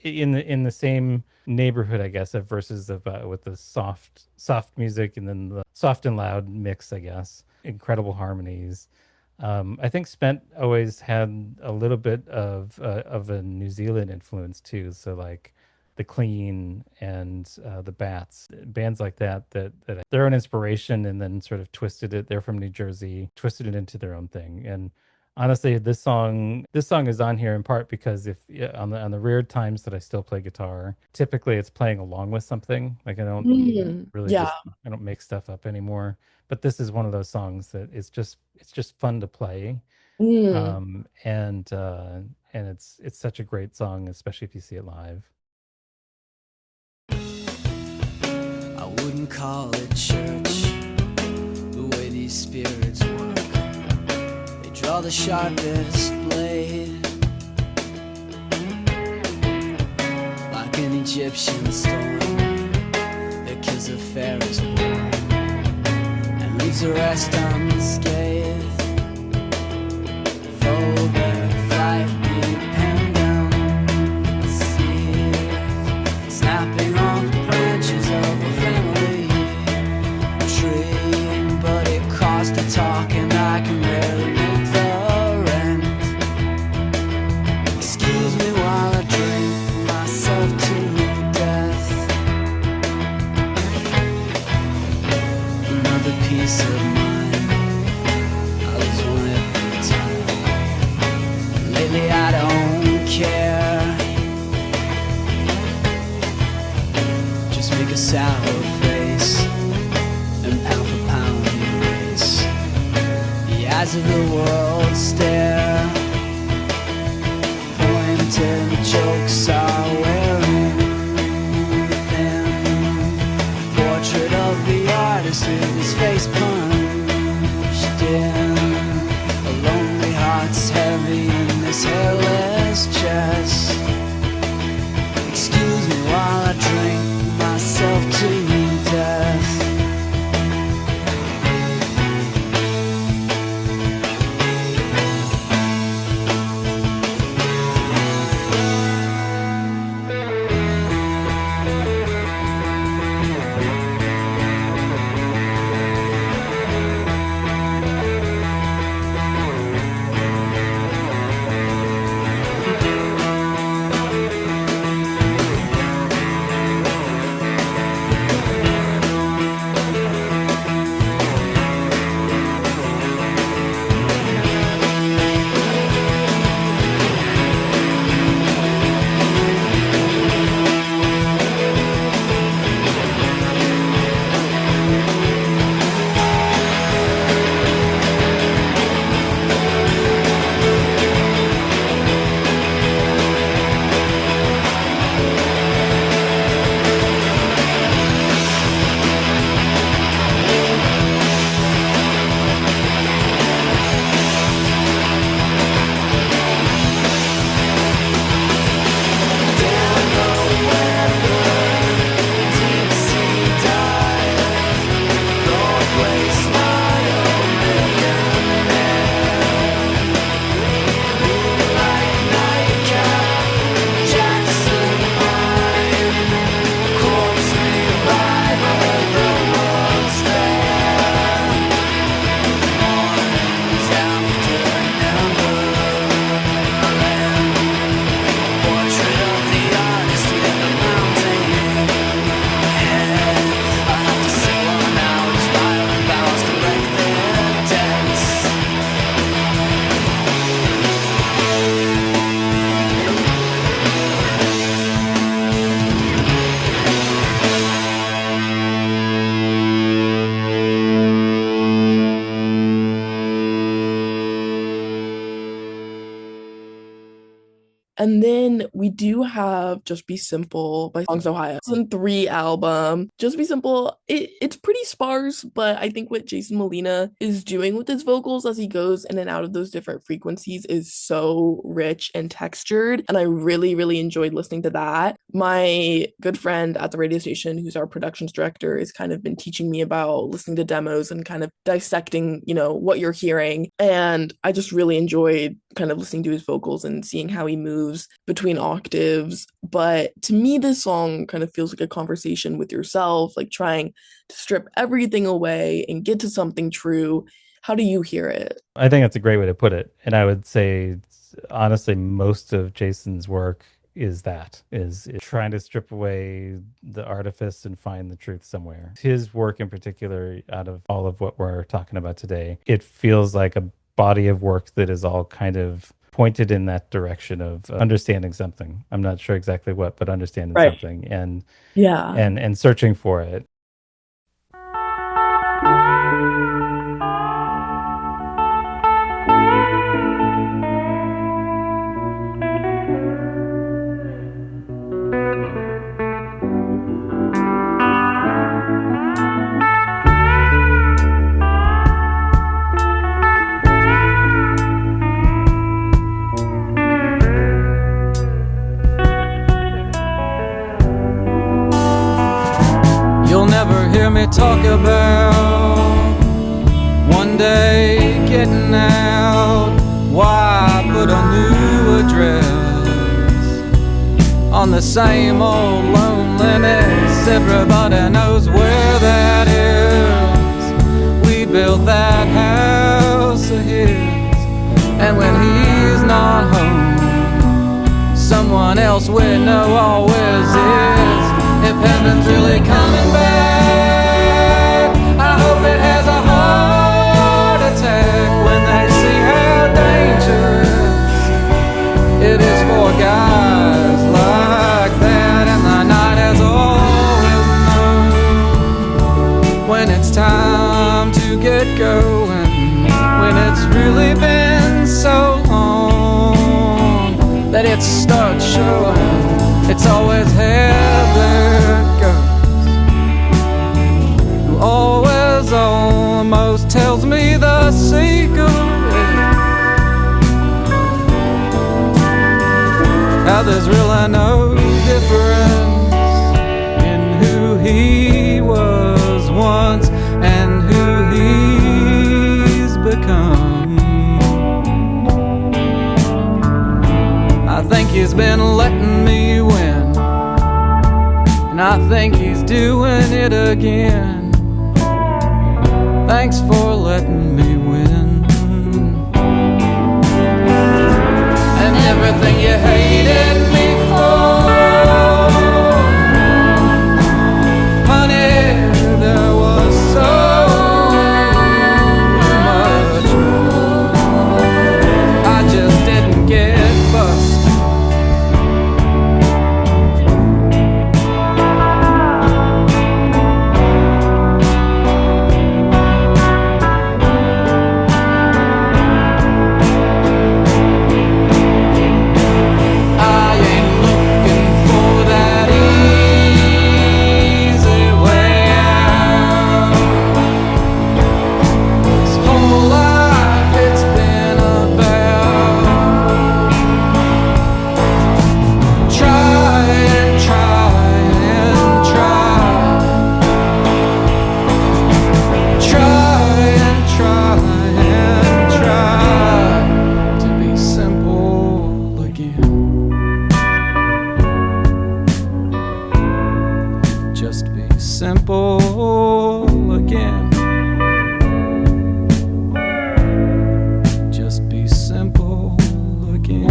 in the same neighborhood, I guess, of Verses of with the soft music and then the soft and loud mix, I guess. Incredible harmonies. I think Spent always had a little bit of a New Zealand influence too. So like the Clean and the Bats, bands like that their own inspiration and then sort of twisted it. They're from New Jersey, twisted it into their own thing. And honestly, this song is on here in part because if on the rare times that I still play guitar, typically it's playing along with something. Like I don't really Yeah. I don't make stuff up anymore. But this is one of those songs that it's just fun to play. And it's such a great song, especially if you see it live. I wouldn't call it church, the way these spirits work. They draw the sharpest blade, like an Egyptian storm that kills a Pharaoh's born and leaves the rest unscathed. Fold their flight deep and down the sea, snapping off branches of a family tree. But it costs a talk and I can barely make the rent. Excuse me while I drink myself to death. Another piece of mind, I lose one every time. Lately I don't care, just make a sour face and pound for pound erase. The eyes of the world stare, pointed jokes are wearing thin. Portrait of the artist with his face punched in. A lonely heart's heavy in this hairless chest. Excuse me while I drink myself to death. And then we do have Just Be Simple by Songs Ohio. It's a 3 album. Just Be Simple, it's pretty sparse, but I think what Jason Molina is doing with his vocals as he goes in and out of those different frequencies is so rich and textured. And I really, really enjoyed listening to that. My good friend at the radio station, who's our productions director, has kind of been teaching me about listening to demos and kind of dissecting, what you're hearing. And I just really enjoyed kind of listening to his vocals and seeing how he moves between octaves. But to me, this song kind of feels like a conversation with yourself, like trying to strip everything away and get to something true. How do you hear it? I think that's a great way to put it. And I would say, honestly, most of Jason's work is trying to strip away the artifice and find the truth somewhere. His work in particular, out of all of what we're talking about today, it feels like a body of work that is all kind of pointed in that direction of understanding something. I'm not sure exactly what, but understanding something and searching for it. Hear me talk about one day getting out. Why put a new address on the same old loneliness? Everybody knows where that is. We built that house of his, and when he's not home, someone else we know always is. If heaven's really coming back, I hope it has a heart attack when they see how dangerous it is for guys like that. And the night has always known when it's time to get going, when it's really been so long that it starts showing. It's always Heather Ghost, who always almost tells me the secret. How there's really no difference in who he was once and who he's become. I think he's been letting me win, and I think he's doing it again. Thanks for letting me win. And everything you hated me for, honey, there was so much more. I just didn't get busted. Simple again. Just be simple again.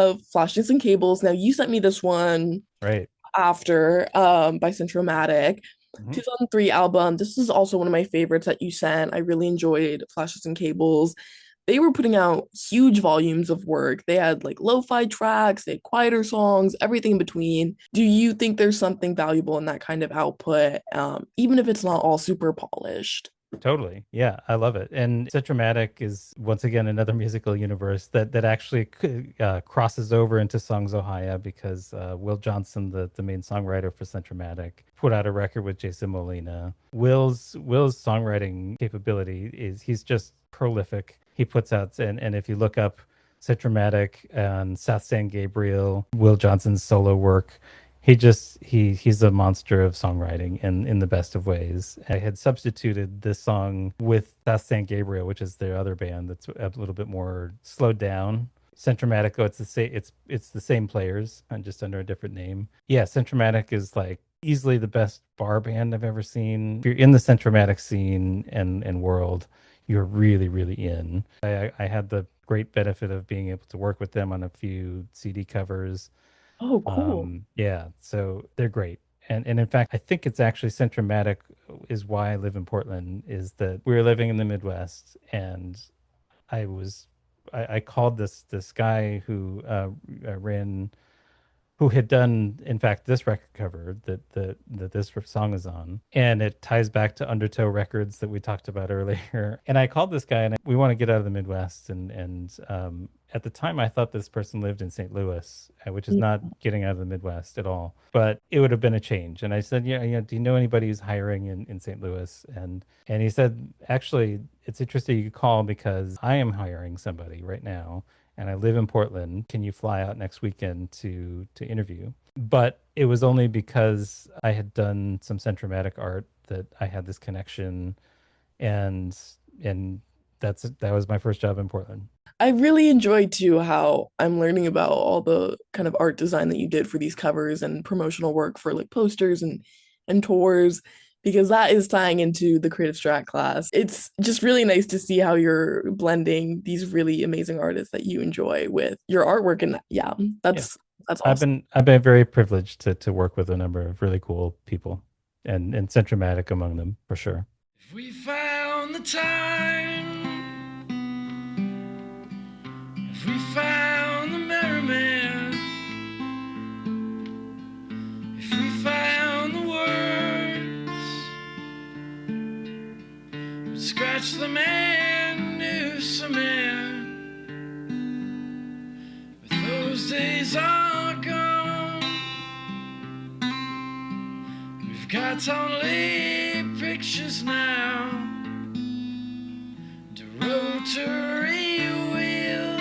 have Flashes and Cables. Now, you sent me this one Right. after by Centromatic. 2003 album. This is also one of my favorites that you sent. I really enjoyed Flashes and Cables. They were putting out huge volumes of work. They had like lo-fi tracks, they had quieter songs, everything in between. Do you think there's something valuable in that kind of output, even if it's not all super polished? Totally. Yeah, I love it. And Centromatic is once again another musical universe that actually crosses over into Songs Ohia, because Will Johnson, the main songwriter for Centromatic, put out a record with Jason Molina. Will's songwriting capability he's just prolific. He puts out, and if you look up Centromatic and South San Gabriel, Will Johnson's solo work, he's a monster of songwriting in the best of ways. I had substituted this song with South San Gabriel, which is their other band that's a little bit more slowed down. Centromatic, it's the same players and just under a different name. Yeah, Centromatic is like easily the best bar band I've ever seen. If you're in the Centromatic scene and world, you're really, really in. I had the great benefit of being able to work with them on a few CD covers. Oh, cool. Yeah, so they're great. And in fact, I think it's actually Centromatic is why I live in Portland, is that we were living in the Midwest, and I called this guy who who had done, in fact, this record cover that this song is on. And it ties back to Undertow Records that we talked about earlier. And I called this guy, and we want to get out of the Midwest. And at the time, I thought this person lived in St. Louis, which is not getting out of the Midwest at all. But it would have been a change. And I said, yeah, do you know anybody who's hiring in St. Louis? And he said, actually, it's interesting you call, because I am hiring somebody right now, and I live in Portland. Can you fly out next weekend to interview? But it was only because I had done some Centromatic art that I had this connection, and that was my first job in Portland. I really enjoyed too how I'm learning about all the kind of art design that you did for these covers and promotional work for like posters and tours, because that is tying into the creative strat class. It's just really nice to see how you're blending these really amazing artists that you enjoy with your artwork. And that's awesome. I've been very privileged to work with a number of really cool people, and Centromatic among them, for sure. If we found the time, if we found the merriment, if we found the words, we'd scratch the man new cement. But those days are gone. We've got only pictures now, the rotary wheel,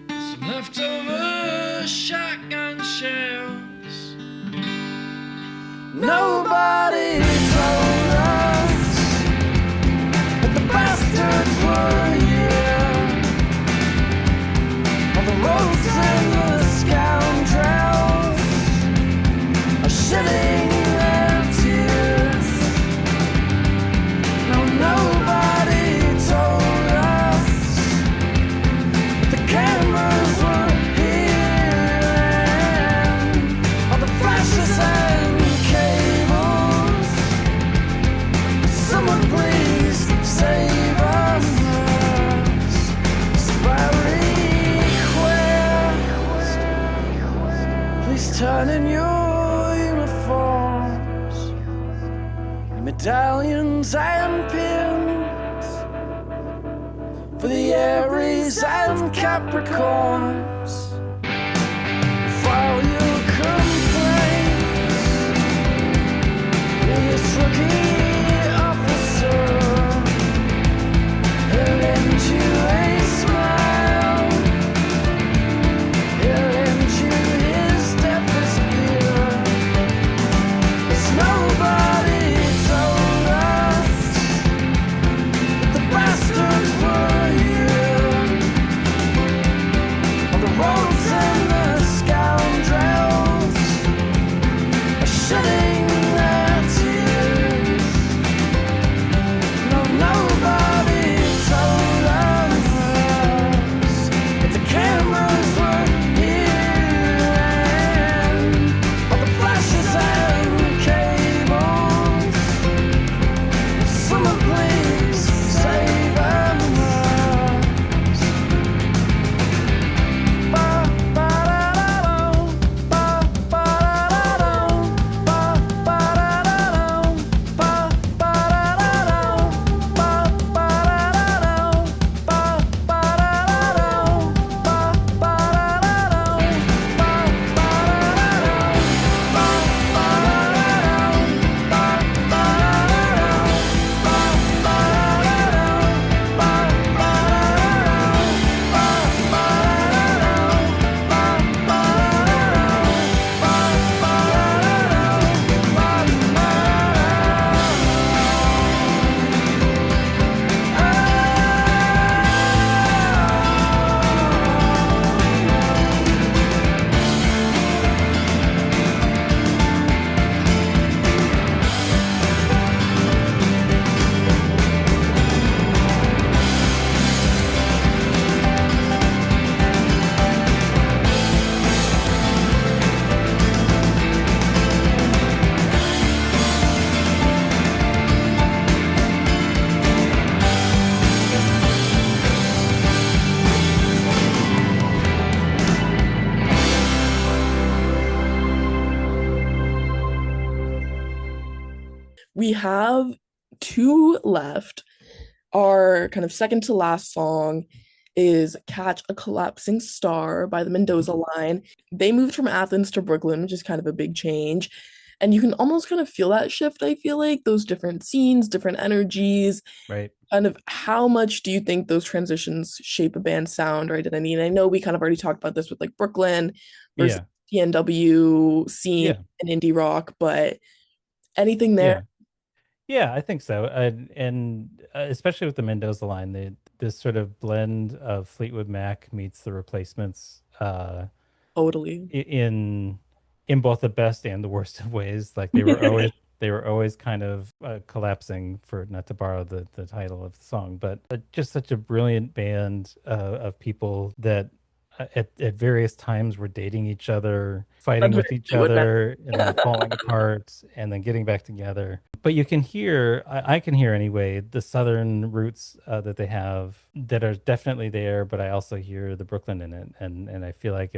some leftover shotgun shells. Nobody told us that the bastards were here, all the roads and the scoundrels are shitting their tears. No, nobody told us that the cameras were here, all the flashes and cables. Someone please save us by request. Please turn in your uniforms, your medallions and pins, for the Aries and Capricorns. File your complaints, this rookie officer, he'll lend you a smile, he'll lend you his deafest ear. It's nobody told us that the bastards were here, on the road We have two left. Our kind of second to last song is Catch a Collapsing Star by the Mendoza Line. They moved from Athens to Brooklyn, which is kind of a big change. And you can almost kind of feel that shift, I feel like, those different scenes, different energies. Right. Kind of how much do you think those transitions shape a band's sound or identity? And I know we kind of already talked about this with like Brooklyn versus TNW scene and indie rock, but anything there? Yeah, I think so. And especially with the Mendoza Line, this sort of blend of Fleetwood Mac meets the Replacements Totally. in both the best and the worst of ways. Like they were always kind of collapsing, for not to borrow the title of the song, but just such a brilliant band of people that at various times were dating each other, fighting with each other, and then falling apart, and then getting back together. But you can hear, I can hear anyway, the Southern roots that they have that are definitely there, but I also hear the Brooklyn in it, and I feel like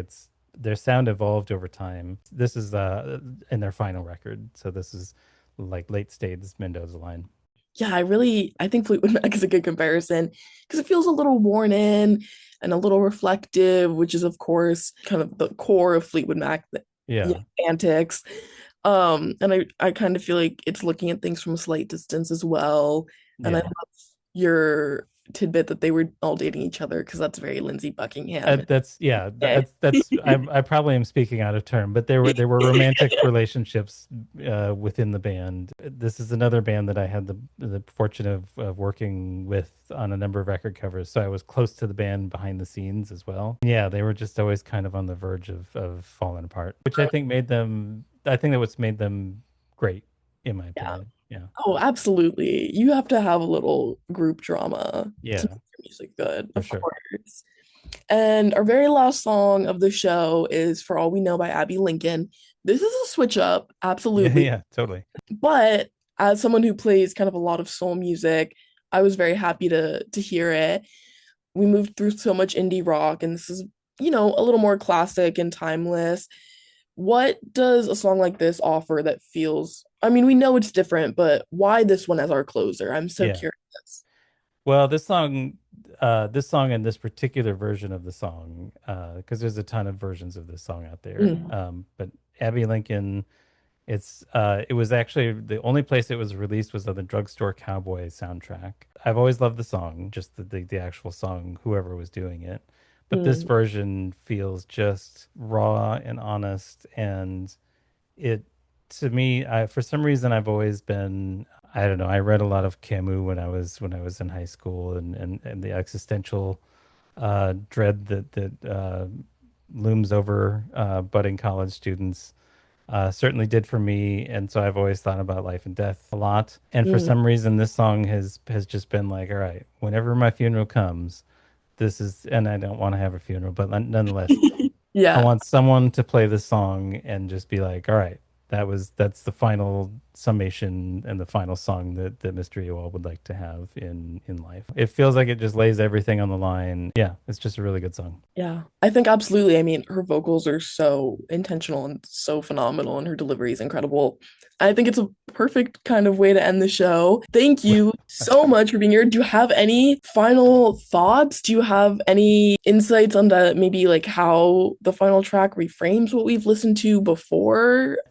their sound evolved over time. This is in their final record, so this is like late stage Mendoza Line. Yeah, I think Fleetwood Mac is a good comparison because it feels a little worn in and a little reflective, which is of course kind of the core of Fleetwood Mac, antics. And I kind of feel like it's looking at things from a slight distance as well. And I love your tidbit that they were all dating each other because that's very Lindsey Buckingham. That's I probably am speaking out of turn, but there were romantic relationships within the band. This is another band that I had the fortune of working with on a number of record covers, so I was close to the band behind the scenes as well. Yeah, they were just always kind of on the verge of falling apart, which I think that what's made them great, in my opinion. Yeah. Oh, absolutely. You have to have a little group drama to make your music good, of course. And our very last song of the show is For All We Know by Abby Lincoln. This is a switch up, absolutely. Yeah, totally. But as someone who plays kind of a lot of soul music, I was very happy to hear it. We moved through so much indie rock, and this is, a little more classic and timeless. What does a song like this offer that feels, we know it's different, but why this one as our closer? I'm so curious. Well, this song and this particular version of the song, because there's a ton of versions of this song out there. But Abby Lincoln, it was actually the only place it was released was on the Drugstore Cowboy soundtrack. I've always loved the song, just the actual song, whoever was doing it. But this version feels just raw and honest, and to me, for some reason, I've always been, I don't know, I read a lot of Camus when I was in high school, and the existential dread that looms over budding college students certainly did for me, and so I've always thought about life and death a lot. And for some reason, this song has just been like, all right, whenever my funeral comes, and I don't want to have a funeral, but nonetheless, I want someone to play this song and just be like, all right, that's the final summation and the final song that Mr. Ewald would like to have in life. It feels like it just lays everything on the line. Yeah, it's just a really good song. Yeah, I think absolutely. Her vocals are so intentional and so phenomenal, and her delivery is incredible. I think it's a perfect kind of way to end the show. Thank you so much for being here. Do you have any final thoughts? Do you have any insights on maybe like how the final track reframes what we've listened to before? I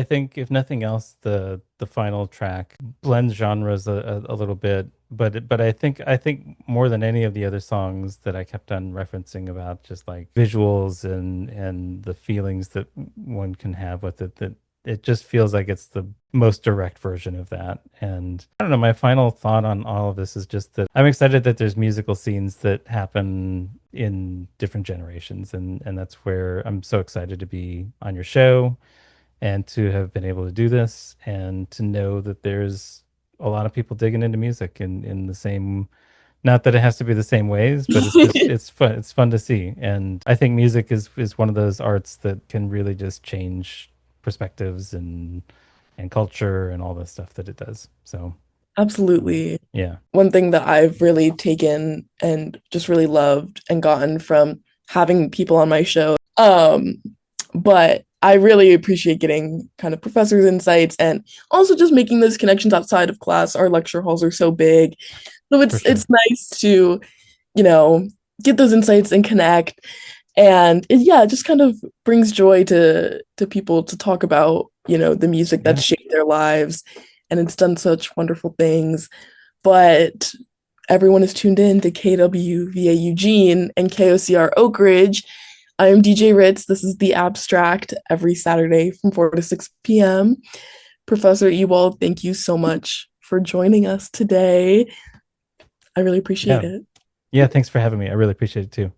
think if nothing else, the final track blends genres a little bit, but I think more than any of the other songs that I kept on referencing about just like visuals and the feelings that one can have with it, that it just feels like it's the most direct version of that. And I don't know, my final thought on all of this is just that I'm excited that there's musical scenes that happen in different generations, and that's where I'm so excited to be on your show and to have been able to do this, and to know that there's a lot of people digging into music in the same, not that it has to be the same ways, but it's fun. It's fun to see. And I think music is one of those arts that can really just change perspectives and culture and all the stuff that it does. So absolutely. Yeah. One thing that I've really taken and just really loved and gotten from having people on my show, but I really appreciate getting kind of professors' insights and also just making those connections outside of class. Our lecture halls are so big. So For sure. it's nice to, you know, get those insights and connect. And it just kind of brings joy to people to talk about, the music that's shaped their lives, and it's done such wonderful things. But everyone is tuned in to KWVA Eugene and KOCR Oak Ridge. I am DJ Ritz. This is The Abstract every Saturday from 4 to 6 p.m. Professor Ewald, thank you so much for joining us today. I really appreciate it. Yeah, thanks for having me. I really appreciate it too.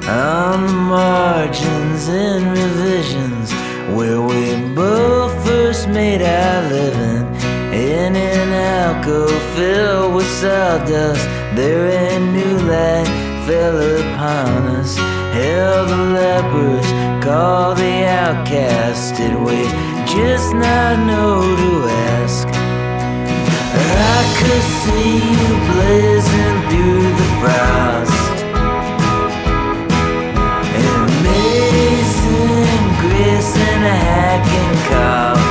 On the margins and revisions, where we both first made our living, in an alcove filled with sawdust, there a new light fell upon us. Held the lepers, called the outcast, did we just not know to ask? I could see you blazing through the frost, amazing grace and a hacking cough.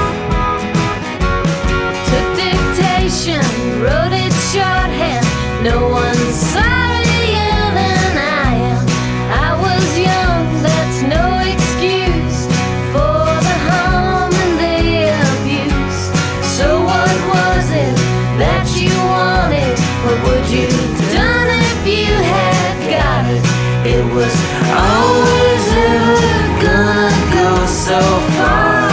Took dictation, wrote it shorthand. No one's sorrier than I am. I was young, that's no excuse for the harm and the abuse. So what was it that you wanted? What would you have done if you had got it? It was always ever gonna go so far,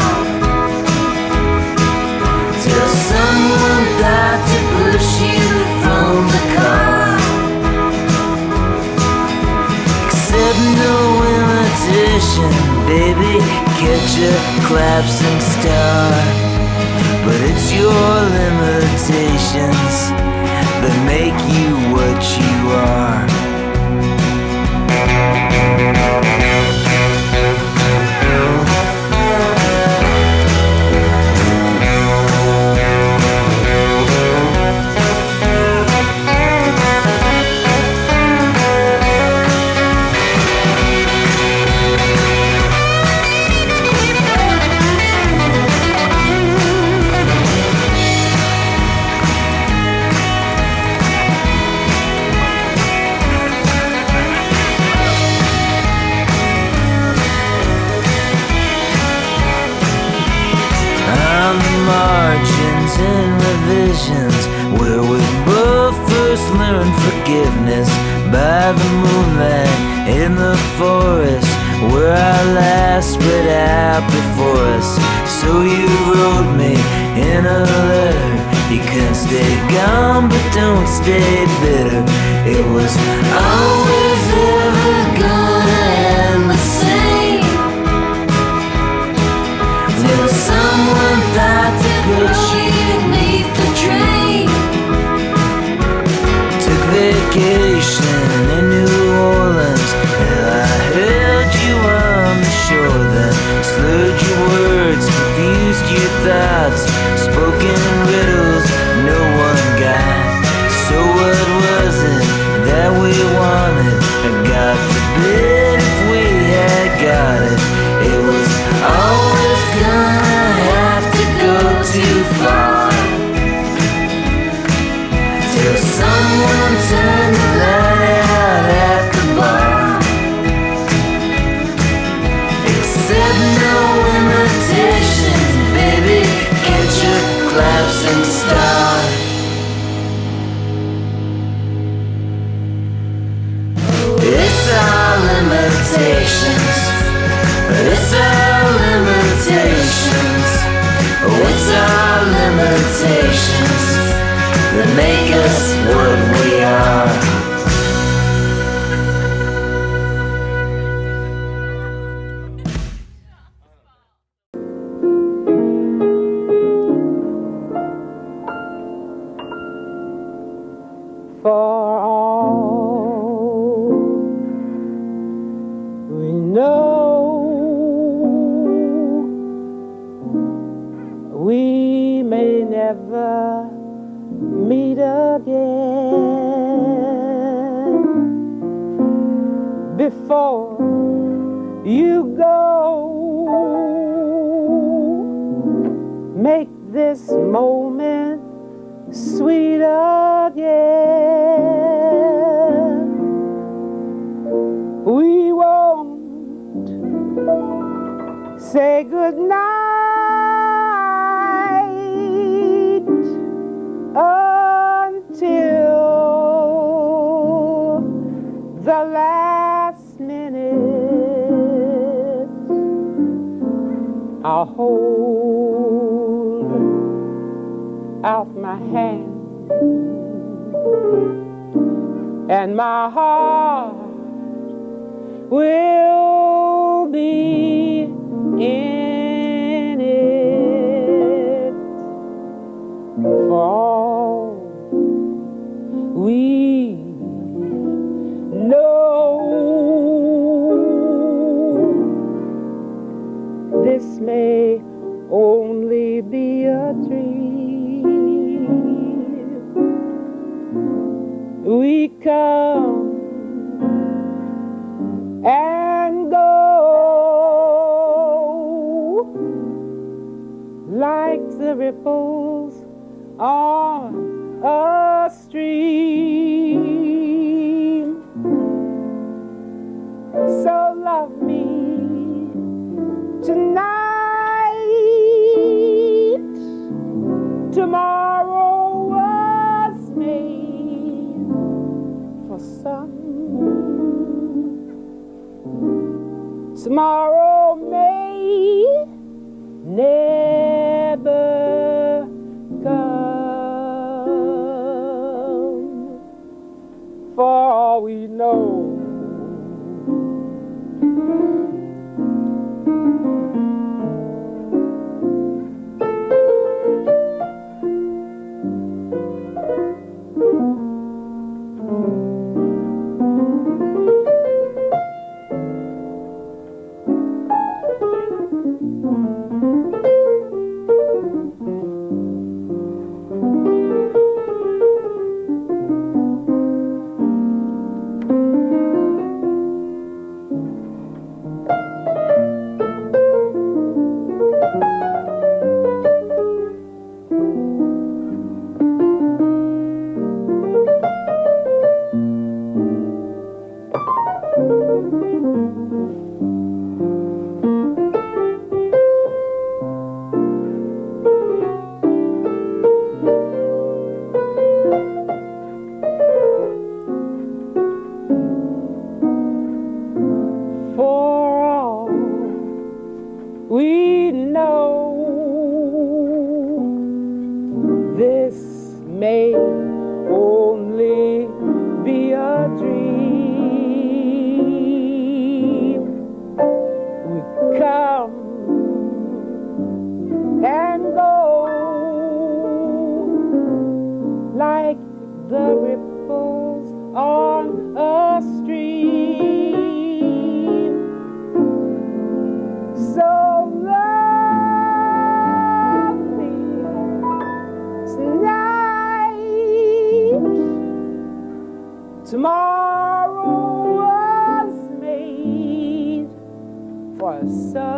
till someone died to push you from the car. Accept no imitation, baby, catch a collapsing star. But it's your limitations that make you what you are. Margins and revisions, where we both first learned forgiveness, by the moonlight in the forest, where our lives spread out before us. So you wrote me in a letter, you can stay gone but don't stay bitter. It was always ever gonna end the same, till someone thought to push you beneath the train. Took vacation in New Orleans, and I held you on the shore then. Slurred your words, confused your thoughts, spoken riddles no one got. So what was it that we wanted? And God forbid if we had got it. It was always gonna have to go too far, till someone turned the light out at the bar. Accept no imitations, baby, catch a collapsing star. It's our limitations, it's our limitations, oh, it's our limitations that make us what we are. For all we know, we may never meet again. before you go. Make this moment sweet again. We won't say goodnight until the last minute. I'll hold out my hand and my heart will be in it for all we know. This may only be a dream. We come and go like the ripples on a stream. So love me tonight. Tomorrow was made for some. Tomorrow may never come. For all we know, we know this may only be a dream. We come and go like the ripples on a stream. So love me tonight. Tomorrow was made for some.